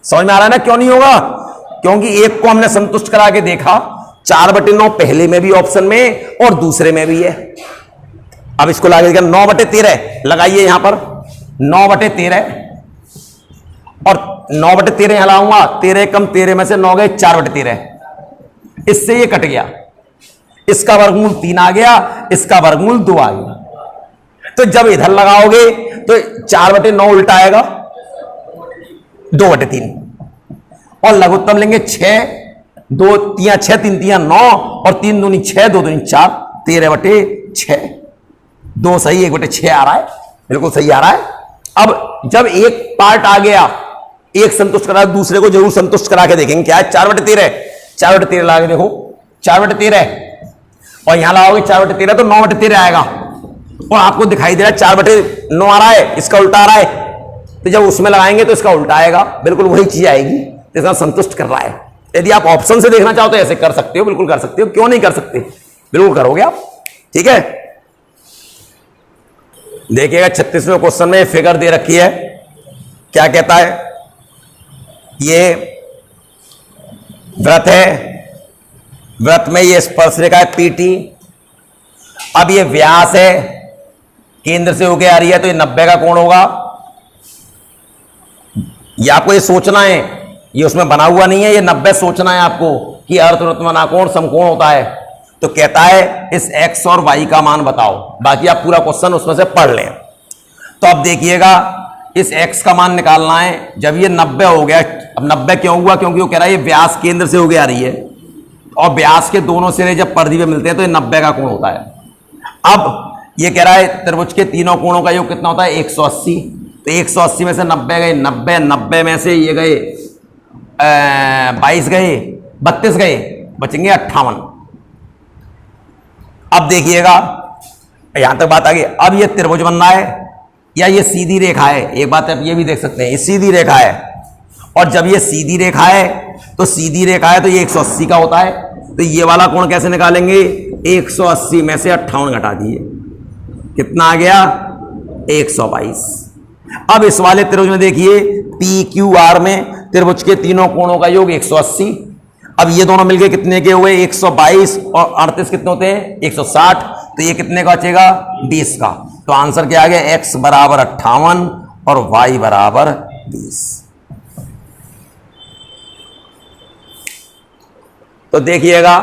S1: समझ में आ रहा है ना क्यों नहीं होगा? क्योंकि एक को हमने संतुष्ट करा के देखा, 4/9 पहले में भी ऑप्शन में और दूसरे में भी है। अब इसको लगा देगा 9/13 लगाइए यहां पर। 9/13 और 9/13 यहां लाऊंगा, 13 कम 13 में से 9 गए 4/13। इससे ये कट गया, इसका वर्गमूल 3 आ गया, इसका वर्गमूल 2 आ गया। तो जब इधर लगाओगे तो 4/9 उल्टा आएगा 2/3 और लघुत्तम लेंगे 6, 2 3 6 3 3 9 और 3 दूनी 6 2 दूनी 4, 13/6। 2 सही, 1/6 आ रहा है, बिल्कुल सही आ रहा है। अब जब एक पार्ट आ गया, एक संतुष्ट करा, दूसरे को जरूर संतुष्ट करा के देखेंगे। क्या है? 4/13। 4/13 लगा के देखो, 4/13 और यहां लगाओगे 4/13 तो 9/13 आएगा। और आपको दिखाई दे रहा है 4/9 आ रहा है, इसका उल्टा आ रहा है। तो जब उसमें लगाएंगे तो इसका उल्टा आएगा, बिल्कुल वही चीज आएगी, इसका संतुष्ट कर रहा है। यदि आप ऑप्शन से देखना चाहो तो ऐसे कर सकते हो, बिल्कुल कर सकते हो। क्यों नहीं कर सकते? बिल्कुल करोगे आप। ठीक है, देखिएगा 36वें क्वेश्चन में फिगर दे रखी है। क्या कहता है? ये वृत्त है, वृत्त में ये स्पर्श रेखा है PT। अब ये व्यास है, केंद्र से होके आ रही है, तो ये 90 का कोण होगा। ये आपको ये सोचना है, ये उसमें बना हुआ नहीं है, ये 90 सोचना है आपको कि अर्धवृत्तमनाकोण समकोण होता है। तो कहता है इस x और y का मान बताओ। बाकी आप पूरा क्वेश्चन उसमें से पढ़ लें। तो अब देखिएगा, इस x का मान निकालना है। जब ये 90 हो गया, अब 90 क्यों हुआ? क्योंकि वो कह रहा है ये व्यास केंद्र से होके आ रही है और व्यास के दोनों सिरे जब परिधि पे मिलते हैं तो ये 90 का कोण होता है। अब ये कह रहा है त्रिभुज के तीनों कोणों का योग कितना होता है? 180। तो 180 में से 90 गए, 90 में से ये गए 22 गए, 32 गए, बचेंगे 58। अब देखिएगा, यहां तक बात आ गई। अब ये त्रिभुज बन रहा है या ये सीधी रेखा है? एक बात आप ये भी देख सकते हैं, ये सीधी रेखा है। और जब ये सीधी रेखा है तो सीधी रेखा है तो ये 180 का होता है। तो ये वाला कोण कैसे निकालेंगे? 180 में से 58 घटा दिए, कितना आ गया? 122। अब इस वाले त्रिभुज में देखिए PQR में त्रिभुज के तीनों कोणों का योग 180। अब ये दोनों मिलके कितने के हुए? 122 और 38 कितने होते हैं? 160। तो ये कितने का बचेगा? 20 का। तो आंसर क्या आ गया? x बराबर 58 और y बराबर 20। तो देखिएगा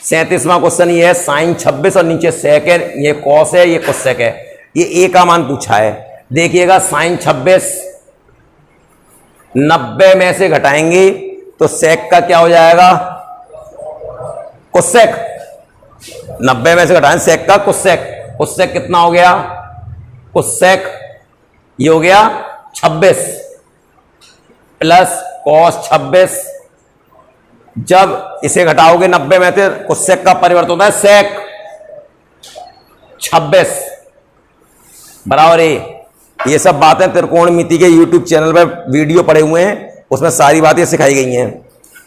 S1: 37वां क्वेश्चन ये है, साइन 26 और नीचे सेक है, ये कॉस है, ये कोसेक है। ये a का मान पूछा है। देखिएगा साइन 26 90 में से घटाएंगे तो सेक का क्या हो जाएगा? कोसेक। 90 में से घटाएं सेक का कोसेक। कोसेक कितना हो गया? कोसेक ये हो गया 26 प्लस कॉस 26 जब इसे घटाओगे 90 में से कोसेक का परिवर्तन होता है सेक 26 बराबर ए। ये सब बातें त्रिकोणमिति के यूट्यूब चैनल पर वीडियो पड़े हुए हैं, उसमें सारी बातें सिखाई गई हैं।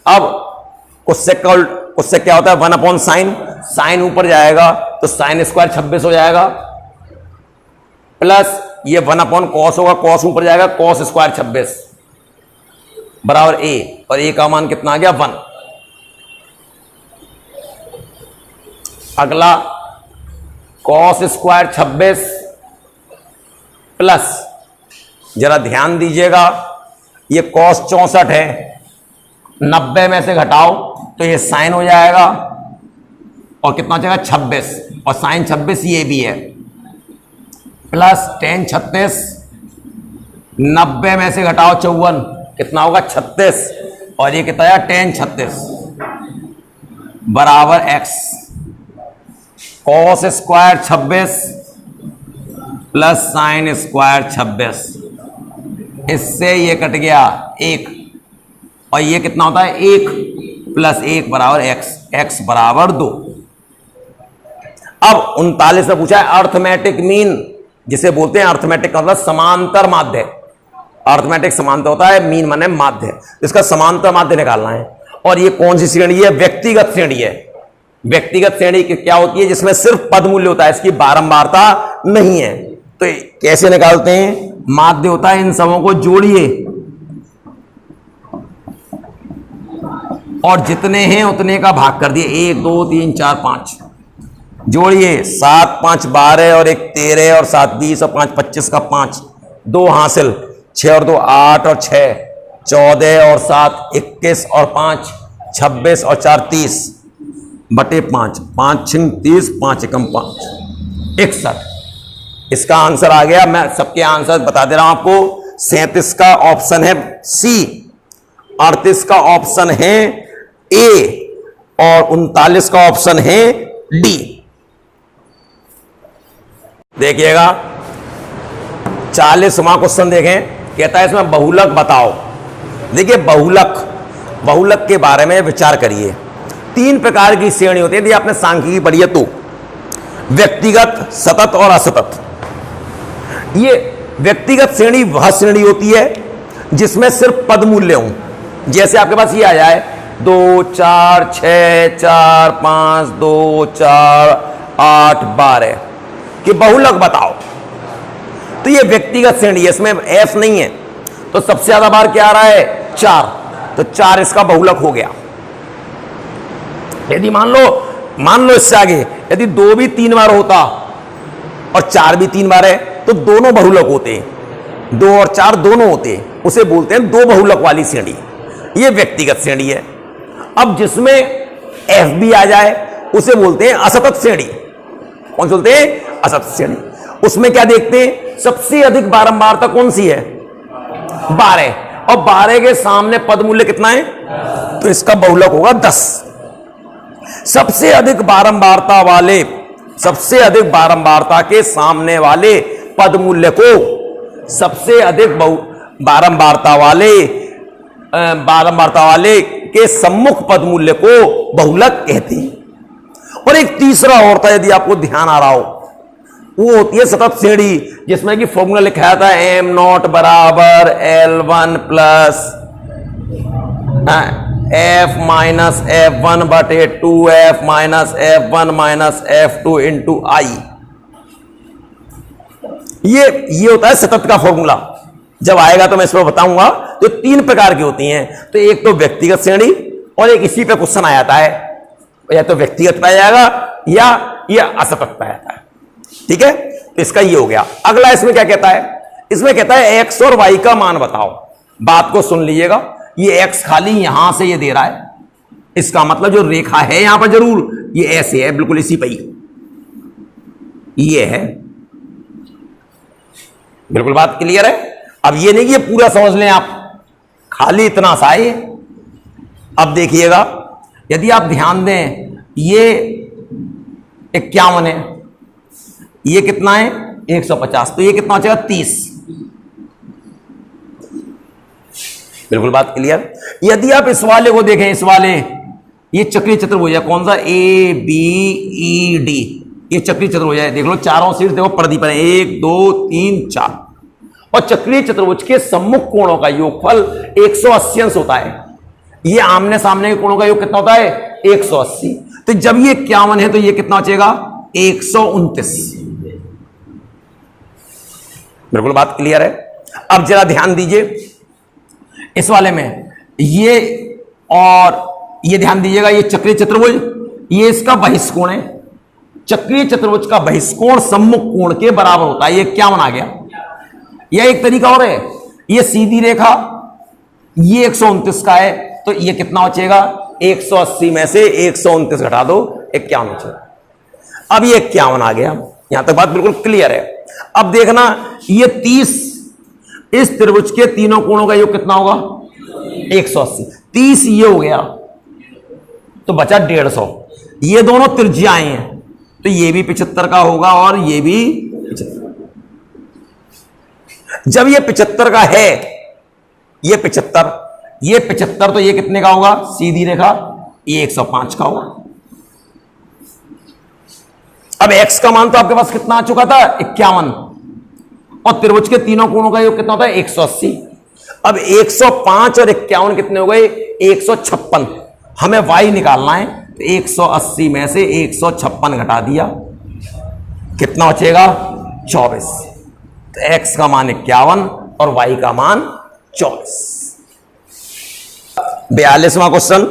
S1: अब कोसेक क्या होता है 1/sin, साइन ऊपर जाएगा तो साइन स्क्वायर 26 हो जाएगा, प्लस ये 1/cos होगा, cos ऊपर जाएगा cos स्क्वायर 26 बराबर ए, और ए का मान कितना आ गया 1। अगला cos स्क्वायर 26 प्लस, जरा ध्यान दीजिएगा ये cos 64 है, 90 में से घटाओ तो ये साइन हो जाएगा और कितना जाएगा 26, और साइन 26 ये भी है, प्लस tan 36, 90 में से घटाओ 54 कितना होगा 36, और ये कितना है tan 36 बराबर x। cos square 26 plus sine square 26, इससे ये कट गया 1, और ये कितना होता है 1 प्लस 1 बराबर x, x बराबर 2। अब 39 में पूछा है अर्थमेटिक मीन, जिसे बोलते हैं अर्थमेटिक का मतलब समांतर माध्य। अर्थमेटिक समांतर होता है, मीन माने माध्य, इसका समांतर माध्य निकालना है। और ये कौन सी श्रेणी है? व्यक्तिगत श्रेणी है। व्यक्तिगत श्रेणी क्या होती है? जिसमें सिर्फ पद मूल्य होता है, इसकी बारंबारता नहीं है। तो कैसे निकालते हैं? माध्य होता है, इन सबों को जोड़िए और जितने हैं उतने का भाग कर दिए, 1 2 3 4 5 जोड़िए, 7 5 12 और 1 13 और 7 20 और 5 25 का 5, 2 हासिल, 6 और 2 8 और 6 14 और 7 21 और 5 26 और 4 30 बटे 5, 5 6 30, 5 एकम 5 61। इसका आंसर आ गया। मैं सबके आंसर बता दे रहा हूं आपको। 37 का ऑप्शन है सी, 38 का ऑप्शन है ए और 39 का ऑप्शन है डी। देखिएगा 40वां क्वेश्चन देखें, कहता है इसमें बहुलक बताओ। देखिए बहुलक के बारे में विचार करिए। 3 प्रकार की श्रेणी होती है, यदि आपने सांख्यिकी पढ़ी है तो, व्यक्तिगत, सतत और असतत। ये व्यक्तिगत श्रेणी वह श्रेणी होती है जिसमें सिर्फ पद मूल्य हों। जैसे आपके पास ये आ जाए 2 4 6 4 5 2 4 8 12 कि बहुलक बताओ, तो ये व्यक्तिगत श्रेणी है, इसमें एफ नहीं है। तो सबसे ज्यादा बार क्या आ रहा है 4, तो 4 इसका बहुलक हो गया। यदि मान लो इससे आगे यदि 2 भी 3 बार होता और 4 भी 3 बार है तो दोनों बहुलक होते हैं, 2 और 4 दोनों होते हैं, उसे बोलते हैं 2 बहुलक वाली श्रेणी। ये व्यक्तिगत श्रेणी है। अब जिसमें एफ भी आ जाए उसे बोलते हैं असतत श्रेणी। कौन से बोलते हैं? असतत श्रेणी। उसमें क्या देखते हैं? सबसे अधिक बारंबारता कौन सी है? 12, और 12 के सामने पद मूल्य कितना है? तो इसका बहुलक होगा 10। सबसे अधिक बारंबारता के सामने वाले पद मूल्य को, सबसे अधिक बारंबारता वाले के सम्मुख पद मूल्य को बहुलक कहते हैं। और एक तीसरा और था, यदि आपको ध्यान आ रहा हो, वो होती है सतत श्रेणी, जिसमें कि फॉर्मूला लिखा था m0 बराबर L1 plus f minus f1 बटे 2f minus f1 minus f2 into आई। ये होता है सतत का फॉर्मूला। जब आएगा तो मैं इसमें बताऊंगा। तो 3 प्रकार की होती हैं। तो एक तो व्यक्तिगत श्रेणी, और एक इसी पे क्वेश्चन आ जाता है, या तो व्यक्तिगत पाया जाएगा या असतत पाया जाता है। ठीक है, तो इसका ये हो गया। अगला इसमें क्या कहता है? इसमें कहता है x और y का मान बताओ। बात को सुन लीजिएगा, ये x खाली यहां से ये दे रहा है, इसका मतलब जो रेखा है यहां पर जरूर ये ऐसे है, बिल्कुल इसी पे ये है। बिल्कुल बात क्लियर है। अब ये नहीं कि ये पूरा समझ लें आप, खाली इतना सा है। अब देखिएगा, यदि आप ध्यान दें, ये 51 है, ये कितना है 150, तो ये कितना हो जाएगा 30। बिल्कुल बात क्लियर। यदि आप इस वाले को देखें, इस वाले ये चक्रीय चतुर्भुज है, कौन सा, ए बी ई डी, ये चक्रीय चतुर्भुज है। देख लो चारों शीर्ष देखो परिधि पर 1 2 3 4, और चक्रीय चतुर्भुज के सम्मुख कोणों का योगफल 180 अंश होता है। ये आमने सामने के कोणों का योग कितना होता है, 180। तो जब ये 51 है तो ये कितना बचेगा, 129। बिल्कुल बात क्लियर है। अब जरा ध्यान दीजिए इस वाले में, ये और ये ध्यान दीजिएगा, ये चक्रीय चतुर्भुज, ये इसका बहिष्कोण है। चक्रीय चतुर्भुज का बहिष्कोण सम्मुख कोण के बराबर होता है। ये 51 आ गया। यह एक तरीका और है, ये सीधी रेखा ये 129 का है, तो ये कितना बचेगा, 180 में से 129 घटा दो, 51 बचेगा। अब ये 51 आ गया, यहां तक बात बिल्कुल क्लियर है। अब देखना ये 30, इस त्रिभुज के तीनों कोणों का योग कितना होगा, 180। 30 ये हो गया तो बचा 150। ये दोनों त्रिज्याएं हैं, तो ये भी 75 का होगा और ये भी 75। जब ये 75 का है, ये 75, ये 75, तो ये कितने का होगा, सीधी रेखा, ये 105 का होगा। अब x का मान तो आपके पास कितना आ चुका था, 51, और त्रिभुज के तीनों कोणों का योग कितना होता है, 180। अब 105 और 51 कितने हो गए, 156। हमें y निकालना है, तो 180 में से 156 घटा दिया, कितना बचेगा, 24। तो x का मान 51 और y का मान 24। 42वां क्वेश्चन,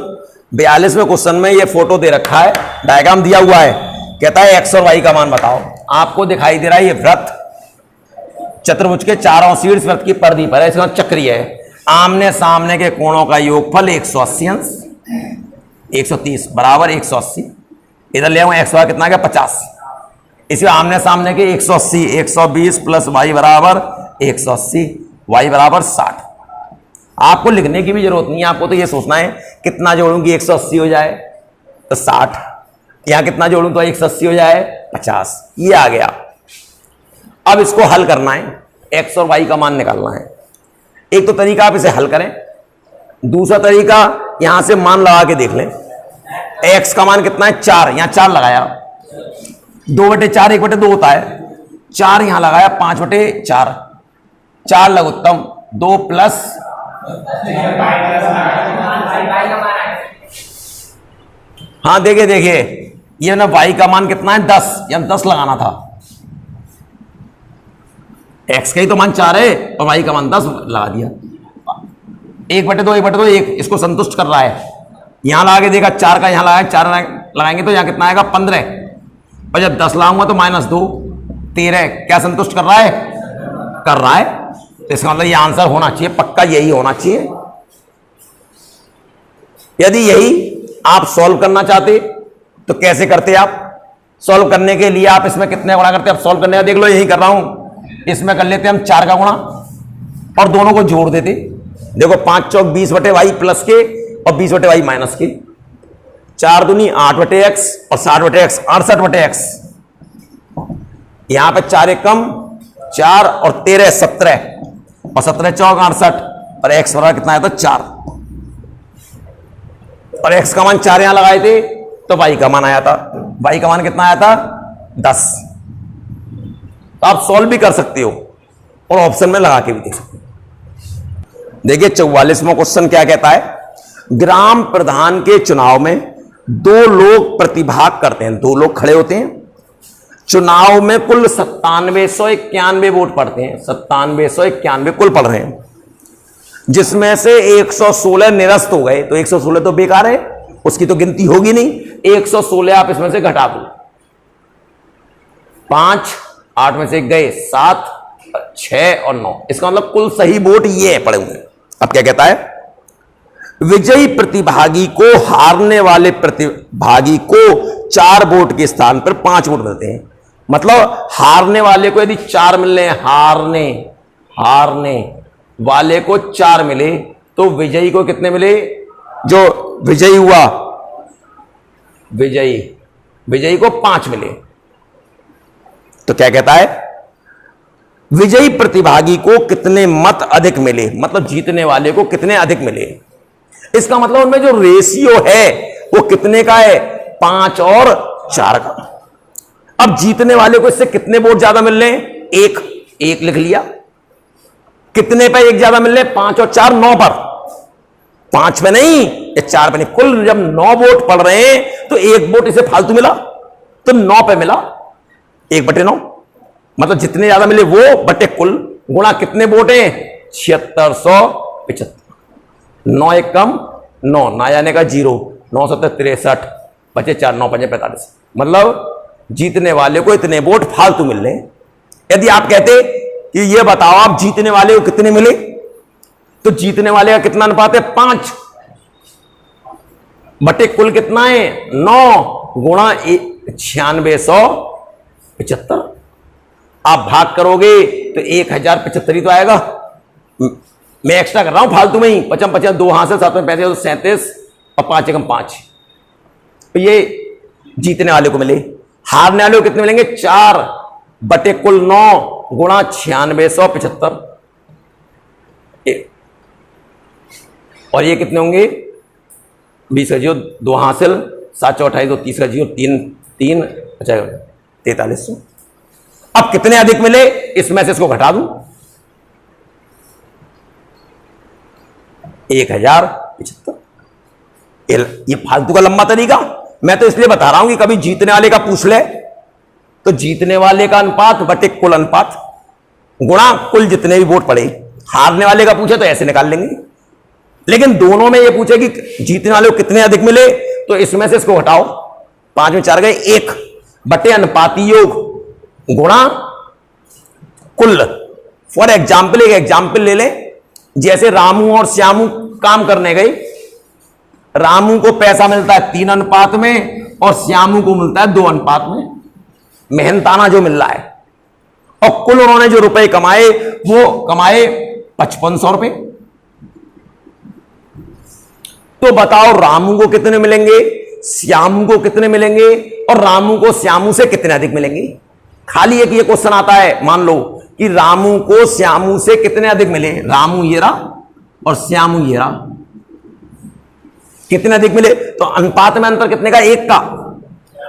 S1: 42वें क्वेश्चन में ये फोटो दे रखा है, डायग्राम दिया हुआ है, कहता है x और y का मान बताओ। आपको दिखाई दे रहा है ये वृत्त चतुर्भुज के चारों शीर्ष वृत्त की परिधि पर है, इसका चक्रीय है। आमने सामने के कोणों का योगफल 180 अंश, 130 बराबर 180। इधर ले आऊंगा, x कितना गया, 50। इसी आमने सामने के 180, 120 प्लस y बराबर 180, y बराबर 60। आपको लिखने की भी जरूरत नहीं है, आपको तो ये सोचना है कितना जोड़ूं कि 180 हो जाए, तो 60, यहां कितना जोड़ूं तो 180 हो जाए, 50। ये आ गया। अब इसको हल करना है, x और y का मान निकालना है। एक तो तरीका आप इसे हल करें, दूसरा तरीका यहां से मान लगा के देख लें। x का मान कितना है, 4, यहां 4 लगाया, 2/4 1/2 होता है, 4 यहां लगाया, 5/4, 4 लघुत्तम, 2 प्लस हाँ देखिए देखिए, ये ना y का मान कितना है, 10, यहां 10 लगाना था। x का ही तो मान 4 है और y का मान 10 लगा दिया। 1/2 1/2 1, इसको संतुष्ट कर रहा है। यहां लगा के देखा, 4 का यहां लगाया, 4 लगाएंगे तो यहां कितना आएगा, 15, और जब 10 लगाऊंगा तो -2 13। क्या संतुष्ट कर रहा है, कर रहा है। तो इसका मतलब ये आंसर होना चाहिए, पक्का यही होना चाहिए। यदि यही आप सॉल्व करना चाहते तो कैसे करते आप, सॉल्व करने के लिए आप इसमें कितने गुणा करते हैं, आप सॉल्व करने का देख लो, यही कर रहा हूं, इसमें कर लेते हम 4 का गुणा और दोनों को जोड़ देते। देखो 5 चौक 20/y प्लस के और 20/y माइनस के, 4 दूनी 8/x और 60/x 68/x। यहां पे 4 एक कम 4 और 13 17 और 17 चौक 68 और x बराबर कितना है, तो 4, और x का मान 4 यहां लगाए थे तो y का मान आया था, y का मान कितना आया था, 10। तो आप सॉल्व भी कर सकते हो और ऑप्शन में लगा के भी देख सकते हो। देखिए 44वां क्वेश्चन क्या कहता है, ग्राम प्रधान के चुनाव में 2 लोग प्रतिभाग करते हैं, 2 लोग खड़े होते हैं। चुनाव में कुल 9791 वोट पड़ते हैं, 9791 कुल पड़ रहे हैं, जिसमें से 116 निरस्त हो गए। तो 116 तो बेकार है, उसकी तो गिनती होगी नहीं। 116 आप इसमें से घटा दो, 5 8 में से गए 7 6 और 9, इसका मतलब कुल सही वोट ये पड़े हुए। अब क्या कहता है, विजयी प्रतिभागी को हारने वाले प्रतिभागी को 4 वोट के स्थान पर 5 वोट मिलते हैं। मतलब हारने वाले को यदि 4 मिलने, हारने वाले को 4 मिले तो विजयी को कितने मिले, जो विजयी हुआ, विजयी को 5 मिले। तो क्या कहता है, विजयी प्रतिभागी को कितने मत अधिक मिले, मतलब जीतने वाले को कितने अधिक मिले। इसका मतलब उनमें जो रेशियो है वो कितने का है? 5 और 4 का। अब जीतने वाले को इससे कितने वोट ज्यादा मिल रहे हैं? एक लिख लिया। कितने पे एक ज्यादा मिल रहे हैं? 5 और 4, 9 पर। 5 पे नहीं, ये 4 पे नहीं। कुल जब 9 वोट पड़ रहे हैं तो एक वोट इसे फालतू मिला, तो 9 पे मिला 1/9। मतलब जितने ज्यादा मिले वो बटे कुल गुणा कितने वोट हैं? 7675। 9 एक कम 9, ना जाने का 0, 9 7 63, बचे 4, 9 5 45। मतलब जीतने वाले को इतने वोट फालतू मिल रहे हैं। यदि आप कहते कि ये बताओ आप जीतने वाले को कितने मिले, तो जीतने वाले का कितना अनुपात है? 5 बटे कुल कितना है? 9 गुणा 9675। आप भाग करोगे तो 1075 ही तो आएगा। मैं एक्स्ट्रा कर रहा हूं फालतू में ही, 55 55 2 हासिल 7 में 35 37 और 5 एकम 5। तो ये जीतने वाले को मिले। हारने वाले को कितने मिलेंगे? 4 बटे कुल 9 गुणा 9675। और ये कितने होंगे? 20 का 0 2 हासिल 7 4 28 2 30 का 0 3 अच्छा 4300। अब कितने अधिक मिले इसमें से इसको घटा दूं? 1075। ये फालतू का लंबा तरीका। मैं तो इसलिए बता रहा हूं कि कभी जीतने वाले का पूछ ले तो जीतने वाले का अनुपात बटे कुल अनुपात गुणा कुल जितने भी वोट पड़े। हारने वाले का पूछे तो ऐसे निकाल लेंगे, लेकिन दोनों में ये पूछे कि जीतने वाले को कितने अधिक मिले, तो इसमें से इसको घटाओ। 5 में 4 गए 1 बटे अनुपाती योग गुणा कुल। फॉर एग्जाम्पल एक एग्जाम्पल ले ले, जैसे रामू और श्यामू काम करने गए। रामू को पैसा मिलता है 3 अनुपात में और श्यामू को मिलता है 2 अनुपात में, मेहनताना जो मिल रहा है। और कुल उन्होंने जो रुपए कमाए वो कमाए 5500 रुपए। तो बताओ रामू को कितने मिलेंगे, श्यामू को कितने मिलेंगे, और रामू को श्यामू से कितने अधिक मिलेंगे। खाली एक ये क्वेश्चन आता है, मान लो कि रामू को श्यामू से कितने अधिक मिले। रामू ये रहा और श्यामू ये रहा, कितने अधिक मिले? तो अनुपात में अंतर कितने का? 1 का।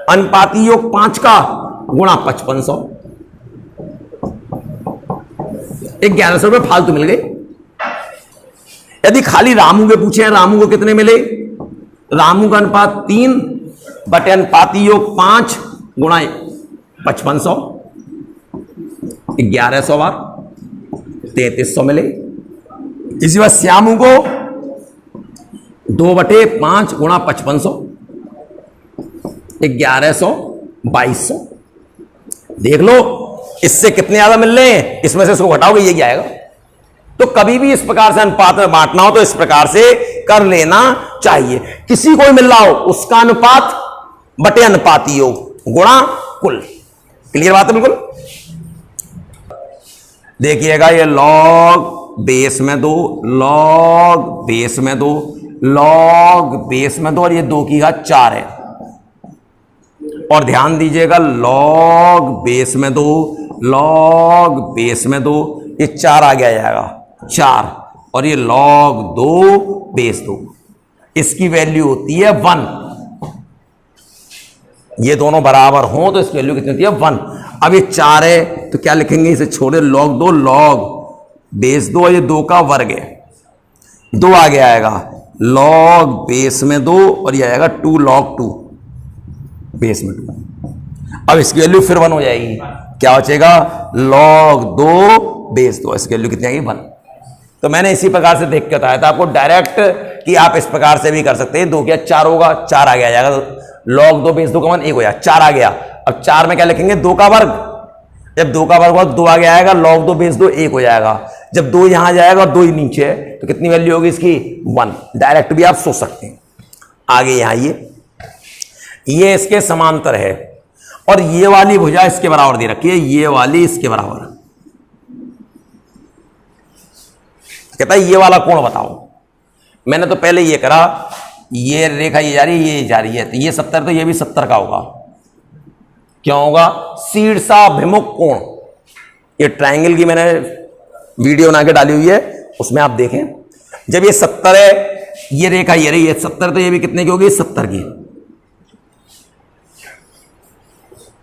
S1: अनुपाती योग 5 का गुणा 5500। 1100 रुपए फालतू मिल गए। यदि खाली रामू के पूछे हैं रामू को कितने मिले, रामू का अनुपात 3 बटे अनुपाती योग 5 गुणा 5500, 1100 बार 3300 मिले। इसी बार श्यामू को 2 बटे 5 गुणा 5500, 1100 2200। देख लो इससे कितने ज्यादा मिल रहे हैं, इसमें से इसको घटाओगे ये क्या आएगा। तो कभी भी इस प्रकार से अनुपात में बांटना हो तो इस प्रकार से कर लेना चाहिए। किसी को मिल रहा हो उसका अनुपात बटे अनुपाती योग गुणा कुल। क्लियर बात है बिल्कुल। देखिएगा ये लॉग बेस में 2, लॉग बेस में 2, लॉग बेस में 2 और ये 2 की घात 4 है। और ध्यान दीजिएगा लॉग बेस में 2, लॉग बेस में 2, ये 4 आगे आ जाएगा 4, और ये लॉग 2 बेस 2, इसकी वैल्यू होती है 1। ये दोनों बराबर हों तो इसकी वैल्यू कितनी होती है? 1। अब ये 4 है तो क्या लिखेंगे, इसे छोड़े लॉग 2 लॉग बेस 2, ये 2 का वर्ग है, 2 आगे आएगा लॉग बेस में 2 और ये आएगा 2 लॉग 2 बेस में 2। अब इसकी वैल्यू फिर 1 हो जाएगी, क्या बचेगा? लॉग 2 बेस 2, इसकी वैल्यू कितनी आएगी? 1। तो मैंने इसी प्रकार से देख के बताया था आपको डायरेक्ट कि आप इस प्रकार से भी कर सकते हैं। 2 क्या 4 होगा, 4 आगे आ जाएगा, तो लॉग 2 बेस 2 का मान 1 हो जाएगा, 4 आ गया। अब 4 में क्या लिखेंगे? 2 का वर्ग। जब 2 का वर्ग होगा 2 आगे आएगा, लॉग 2 बेस 2 1 हो जाएगा। जब 2 यहां जाएगा और 2 ही नीचे है तो कितनी वैल्यू होगी इसकी? 1। डायरेक्ट भी आप सोच सकते हैं। आगे यहां ये इसके समांतर है और ये वाली भुजा इसके बराबर दे रखी है, ये वाली इसके बराबर। कहता है ये वाला कोण बताओ। मैंने तो पहले ये करा, ये रेखा ये जा रही है, ये जा रही है, तो ये 70 तो ये भी 70 का होगा। क्यों होगा? शीर्षाभिमुख कोण। ये ट्रायंगल की मैंने वीडियो बना के डाली हुई है, उसमें आप देखें। जब ये 70 है, ये रेखा ये रही है 70, तो ये भी कितने की होगी? 70 की।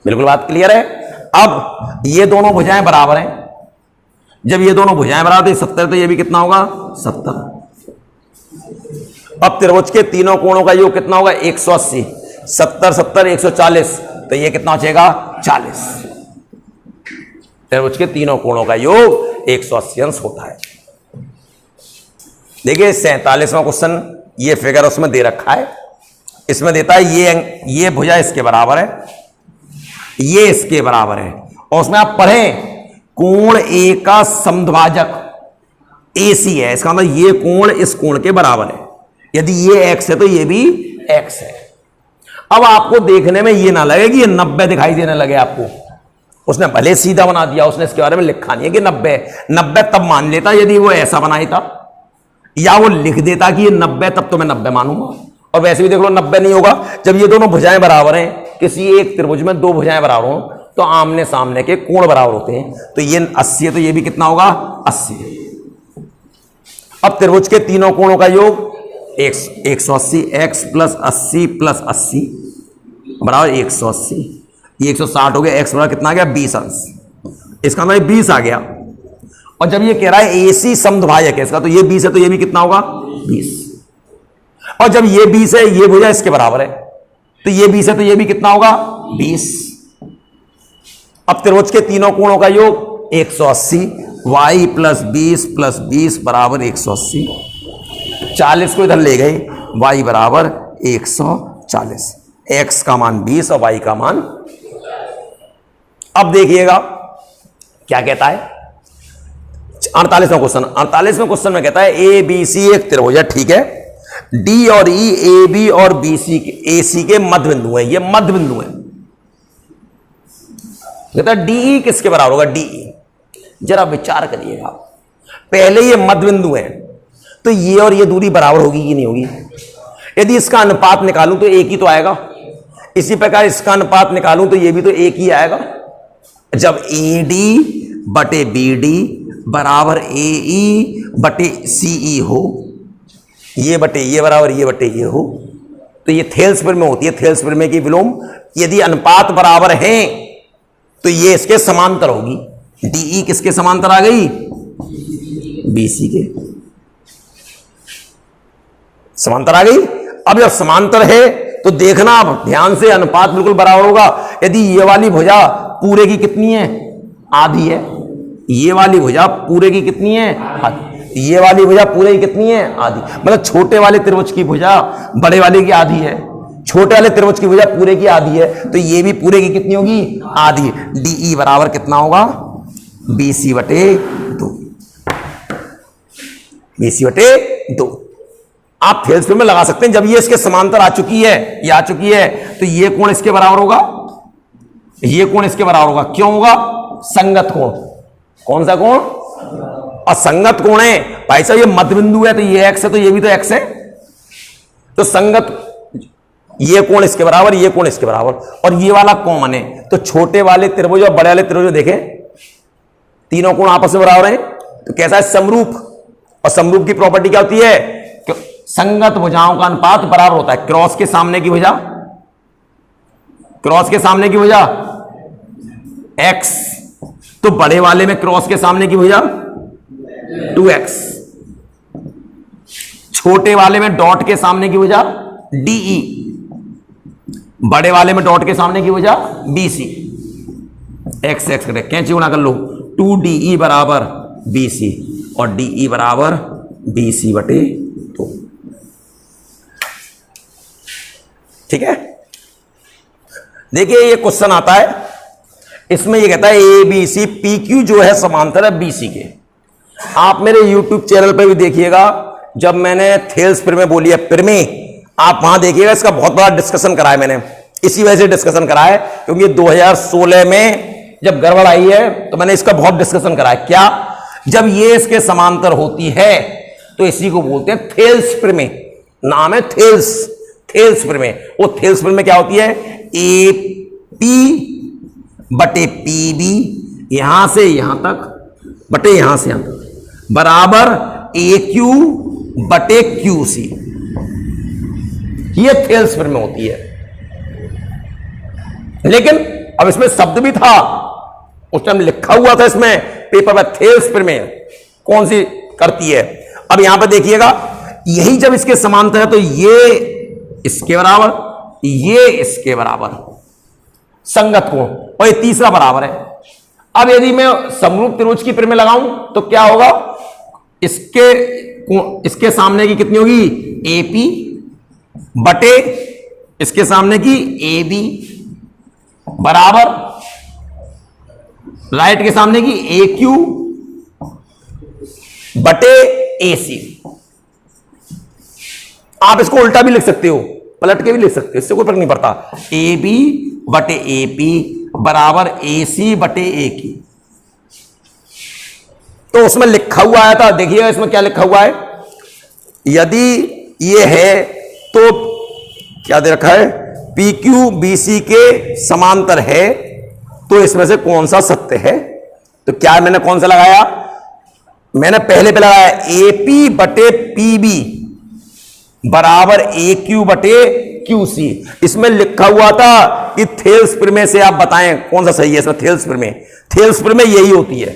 S1: बिल्कुल बात क्लियर है। अब ये दोनों भुजाएं बराबर हैं। जब ये दोनों भुजाएं बराबर तो 70, तो ये भी कितना होगा? 70। अब त्रिभुज के तीनों कोणों का योग कितना होगा? 180। 70 70 140, तो ये कितना बचेगा? 40। त्रिभुज के तीनों कोणों का योग 180 अंश होता है। देखिए 47वां क्वेश्चन, ये फिगर उसमें दे रखा है। इसमें देता है ये भुजा इसके बराबर है, ये इसके बराबर है, और उसमें आप पढ़ें कोण ए का समद्विभाजक AC है। इसका मतलब ये कोण इस कोण के बराबर है। यदि ये x है तो ये भी x है। अब आपको देखने में ये ना लगे कि ये 90 दिखाई देने लगे आपको। उसने भले सीधा बना दिया, उसने इसके बारे में लिखा नहीं है कि 90 तब मान लेता यदि वो ऐसा बनाई था, या वो लिख देता कि ये 90, तब तो मैं 90 मानूंगा। और वैसे भी देख लो 90 नहीं होगा। जब ये दोनों भुजाएं बराबर हैं, किसी एक त्रिभुज में दो भुजाएं बराबर हो तो आमने सामने के कोण बराबर होते हैं। तो ये 80 है, तो ये भी कितना होगा? 80। अब त्रिभुज के तीनों कोणों का योग 180, x प्लस 80 प्लस 80 बराबर 180। ये 160 हो गया। x बराबर कितना आ गया? 20 अंश। इसका मतलब 20 आ गया। और जब ये कह रहा है AC समद्विभाजक है इसका, तो ये 20 है, तो ये भी कितना होगा? 20। और जब ये 20 है, ये भुजा इसके बराबर है, तो ये 20 है, तो ये भी कितना होगा? 20। अब त्रिभुज के तीनों कोणों का योग 180, y प्लस 20 बराबर 180। 40 को इधर ले गए, y बराबर 140। x का मान 20 और y का मान। अब देखिएगा क्या कहता है 48वां क्वेश्चन। 48वें क्वेश्चन में कहता है ABC एक त्रिभुज है, ठीक है। D और E AB और AC के मध्य बिंदु है। ये मध्य बिंदु है। कहता है DE किसके बराबर होगा? DE। जरा विचार करिएगा, पहले ये मध्य बिंदु है, तो ये और ये दूरी बराबर होगी कि नहीं होगी? यदि इसका अनुपात निकालूं तो एक ही तो आएगा। इसी प्रकार इसका अनुपात निकालूं तो ये भी तो एक ही आएगा। जब AD बटे BD बराबर AE बटे CE हो, ये बटे ये बराबर ये बटे ये हो, तो ये थेल्स प्रमेय होती है। थेल्स प्रमेय की विलोम, यदि अनुपात बराबर हैं तो ये इसके समांतर होगी। DE किसके समांतर आ गई? BC के समांतर आ गई। अब जब समांतर है तो देखना, अब ध्यान से, अनुपात बिल्कुल बराबर होगा। यदि ये वाली भुजा पूरे की कितनी है? आधी है। ये वाली भुजा पूरे की कितनी है? आधी। ये वाली भुजा पूरे की कितनी है? आधी। मतलब छोटे वाले त्रिभुज की भुजा बड़े वाले की आधी है, छोटे वाले त्रिभुज की भुजा पूरे की आधी है, तो ये भी पूरे की कितनी होगी? आधी। DE बराबर कितना होगा? BC बटे 2। BC बटे 2। आप थेल्स प्रमेय लगा सकते हैं। जब ये इसके समांतर आ चुकी है, ये आ चुकी है, तो ये कोण इसके बराबर होगा, ये कोण इसके बराबर होगा। क्यों होगा? संगत कोण। कौन सा कोण? असंगत कोण है भाई साहब। ये मध्य बिंदु है, तो ये x है, तो ये भी तो x है, तो संगत। ये कोण इसके बराबर, ये कोण इसके बराबर, और ये वाला कॉमन है। तो छोटे वाले त्रिभुज और बड़े वाले त्रिभुज देखें, तीनों कोण आपस में बराबर हैं, तो कैसा है? समरूप। और समरूप की प्रॉपर्टी क्या होती है? कि संगत भुजाओं का अनुपात बराबर होता है। क्रॉस के सामने की भुजा, क्रॉस के सामने की भुजा x, तो बड़े वाले में क्रॉस के सामने की भुजा 2x, छोटे वाले में डॉट के सामने की भुजा DE, बड़े वाले में डॉट के सामने की भुजा BC। x x करें, कैंची गुणा कर लो, 2DE बराबर BC और DE बराबर BC बटे 2। ठीक है। देखिए ये क्वेश्चन आता है, इसमें ये कहता है ABC PQ जो है समांतर है BC के। आप मेरे YouTube चैनल पे भी देखिएगा, जब मैंने थेल्स प्रमेय बोली है, प्रमेय, आप वहां देखिएगा, इसका बहुत बड़ा डिस्कशन करा है मैंने। इसी वजह से डिस्कशन करा है क्योंकि 2016 में जब गड़बड़ आई है तो मैंने इसका बहुत डिस्कशन करा है। क्या? जब ये इसके समांतर होती है तो इसी को बोलते हैं थेल्स प्रमेय। नाम है थेल्स, थेल्स प्रमेय। वो थेल्स प्रमेय क्या होती है? AP बटे PB, यहां से यहां तक बटे यहां से यहां तक बराबर AQ बटे QC। ये थेल्स स्पियर में होती है। लेकिन अब इसमें शब्द भी था, उस टाइम लिखा हुआ था इसमें पेपर में, थेल्स स्पियर में कौन सी करती है। अब यहां पर देखिएगा, यही जब इसके समांतर है तो ये इसके बराबर, ये इसके बराबर संगत कोण, और ये तीसरा बराबर है। अब यदि मैं समरूप त्रिभुज की में लगाऊं तो क्या होगा, इसके सामने की कितनी होगी, एपी बटे इसके सामने की AB बराबर राइट के सामने की AQ बटे AC। आप इसको उल्टा भी लिख सकते हो, पलट के भी लिख सकते हो, इससे कोई फर्क नहीं पड़ता। AB बटे AP बराबर AC बटे AQ। तो उसमें लिखा हुआ आया था, देखिएगा इसमें क्या लिखा हुआ है, यदि ये है तो क्या दे रखा है, PQ BC के समांतर है तो इसमें से कौन सा सत्य है। तो क्या मैंने कौन सा लगाया, मैंने पहले पे लगाया AP बटे PB बराबर AQ बटे QC। इसमें लिखा हुआ था कि थेल्स स्पियर में से आप बताएं कौन सा सही है। इसमें थेल्स स्पियर में यही होती है।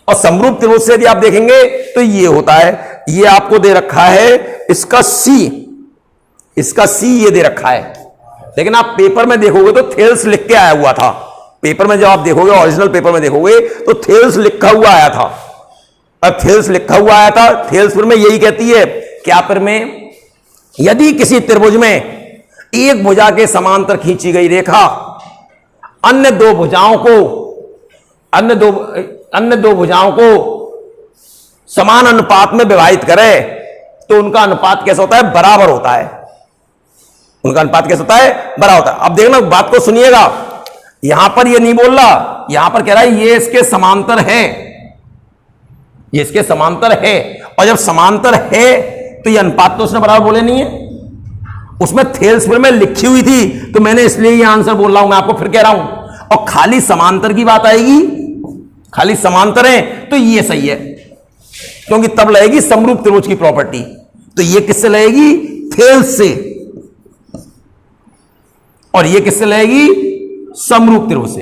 S1: और समरूप त्रिभुज से यदि आप देखेंगे तो ये होता है, ये आपको दे रखा है इसका C ये दे रखा है। लेकिन आप पेपर में देखोगे तो थेल्स लिख के आया हुआ था। पेपर में जब आप देखोगे, ओरिजिनल पेपर में देखोगे तो थेल्स लिखा हुआ आया था। अब थेल्स लिखा हुआ आया था, थेल्स में यही कहती है क्या पर में, यदि किसी त्रिभुज में एक भुजा के समांतर खींची गई रेखा अन्य दो भुजाओं को समान अनुपात में विभाजित करे तो उनका अनुपात कैसा होता है, बराबर होता है। उनका अनुपात कैसा होता है, बराबर होता है। अब देखना, बात को सुनिएगा, यहां पर ये नहीं बोल रहा, यहां पर कह रहा है ये इसके समांतर है, ये इसके समांतर है। और जब समांतर है तो ये अनुपात तो उसने बराबर बोले नहीं है, उसमें थेल्स स्पियर में लिखी हुई थी, तो मैंने इसलिए ये आंसर बोल रहा हूं। मैं आपको फिर कह रहा हूं, और खाली समांतर की बात आएगी, खाली समांतर है तो ये सही है, क्योंकि तब लगेगी समरूप त्रिभुज की प्रॉपर्टी। तो ये किससे लगेगी, थेल्स से, और ये किससे लगेगी, समरूप त्रिभुज से।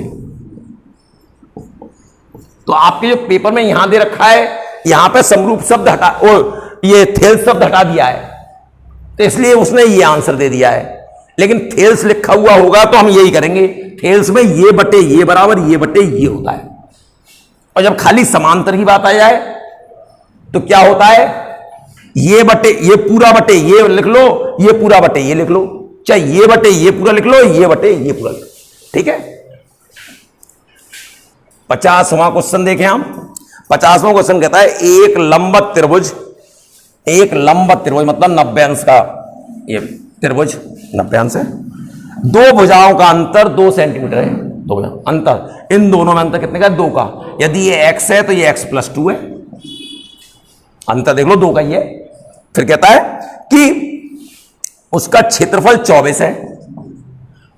S1: तो आपके जो पेपर में यहां दे रखा है, यहां पे समरूप शब्द हटा और ये थेल्स शब्द हटा दिया है, तो इसलिए उसने ये आंसर दे दिया है। लेकिन थेल्स लिखा हुआ होगा तो हम यही करेंगे, थेल्स में ये बटे ये बराबर ये बटे ये होता है। और जब खाली समांतर की बात आ जाए तो क्या होता है, ये बटे ये पूरा बटे ये लिख लो, ये पूरा बटे ये लिख लो, चाहे ये बटे ये पूरा लिख लो, ये बटे ये पूरा लिख लो। ठीक है। 50वां क्वेश्चन देखें हम। 50वां क्वेश्चन कहता है एक लंबवत त्रिभुज मतलब 90 अंश का ये त्रिभुज 90 अंश है, दो भुजाओं का अंतर 2 सेंटीमीटर है। दो अंतर, इन दोनों में अंतर कितने का है, 2 का। यदि ये x है तो ये x+2 है, अंतर देख लो 2 का ही है। फिर कहता है कि उसका क्षेत्रफल 24 है,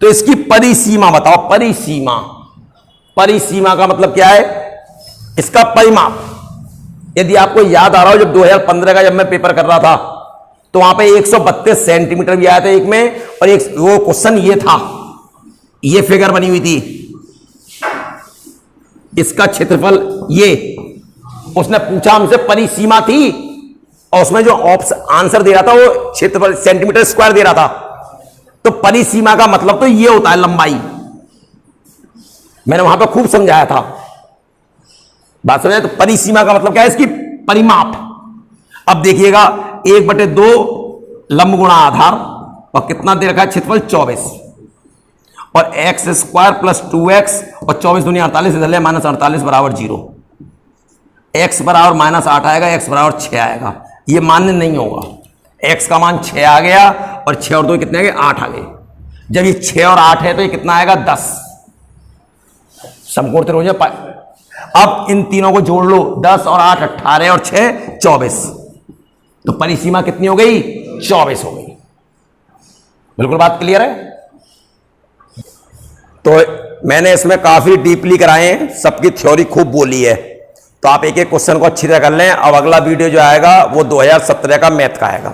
S1: तो इसकी परिसीमा बताओ। परिसीमा का मतलब क्या है, इसका परिमाप। यदि आपको याद आ रहा हो, जब 2015 का जब मैं पेपर कर रहा था तो वहां पे 132 सेंटीमीटर भी आया था एक में, और एक वो क्वेश्चन ये था, ये फिगर बनी हुई थी, इसका क्षेत्रफल ये, उसने पूछा हमसे परिसीमा थी, और उसमें जो आंसर दे रहा था वो क्षेत्रफल सेंटीमीटर स्क्वायर दे रहा था। तो परिसीमा का मतलब तो ये होता है लंबाई। मैंने वहां पर खूब समझाया था, बात समझे। तो परिसीमा का मतलब क्या है, इसकी परिमाप। अब देखिएगा 1/2 लंब गुणा आधार, और कितना दे रखा है, क्षेत्रफल 24, और x² + 2x, और 24 दूनी 48, इधर -48 बराबर 0। x बराबर -8 आएगा, x बराबर 6 आएगा, ये मान्य नहीं होगा। x का मान 6 आ गया, और 6 और 2 कितने आ गए, 8 आ गए। जब ये 6 और 8 है तो ये कितना आएगा, 10। समकोण त्रिभुज। अब इन तीनों को जोड़ लो, 10 और 8 18, और 6 24, तो परिसीमा कितनी हो गई, 24 हो गई। बिल्कुल बात क्लियर है। तो मैंने इसमें काफी डीपली कराए हैं, सबकी थ्योरी खूब बोली है, तो आप एक एक क्वेश्चन को अच्छी तरह कर लें। अब अगला वीडियो जो आएगा वो 2017 का मैथ का आएगा।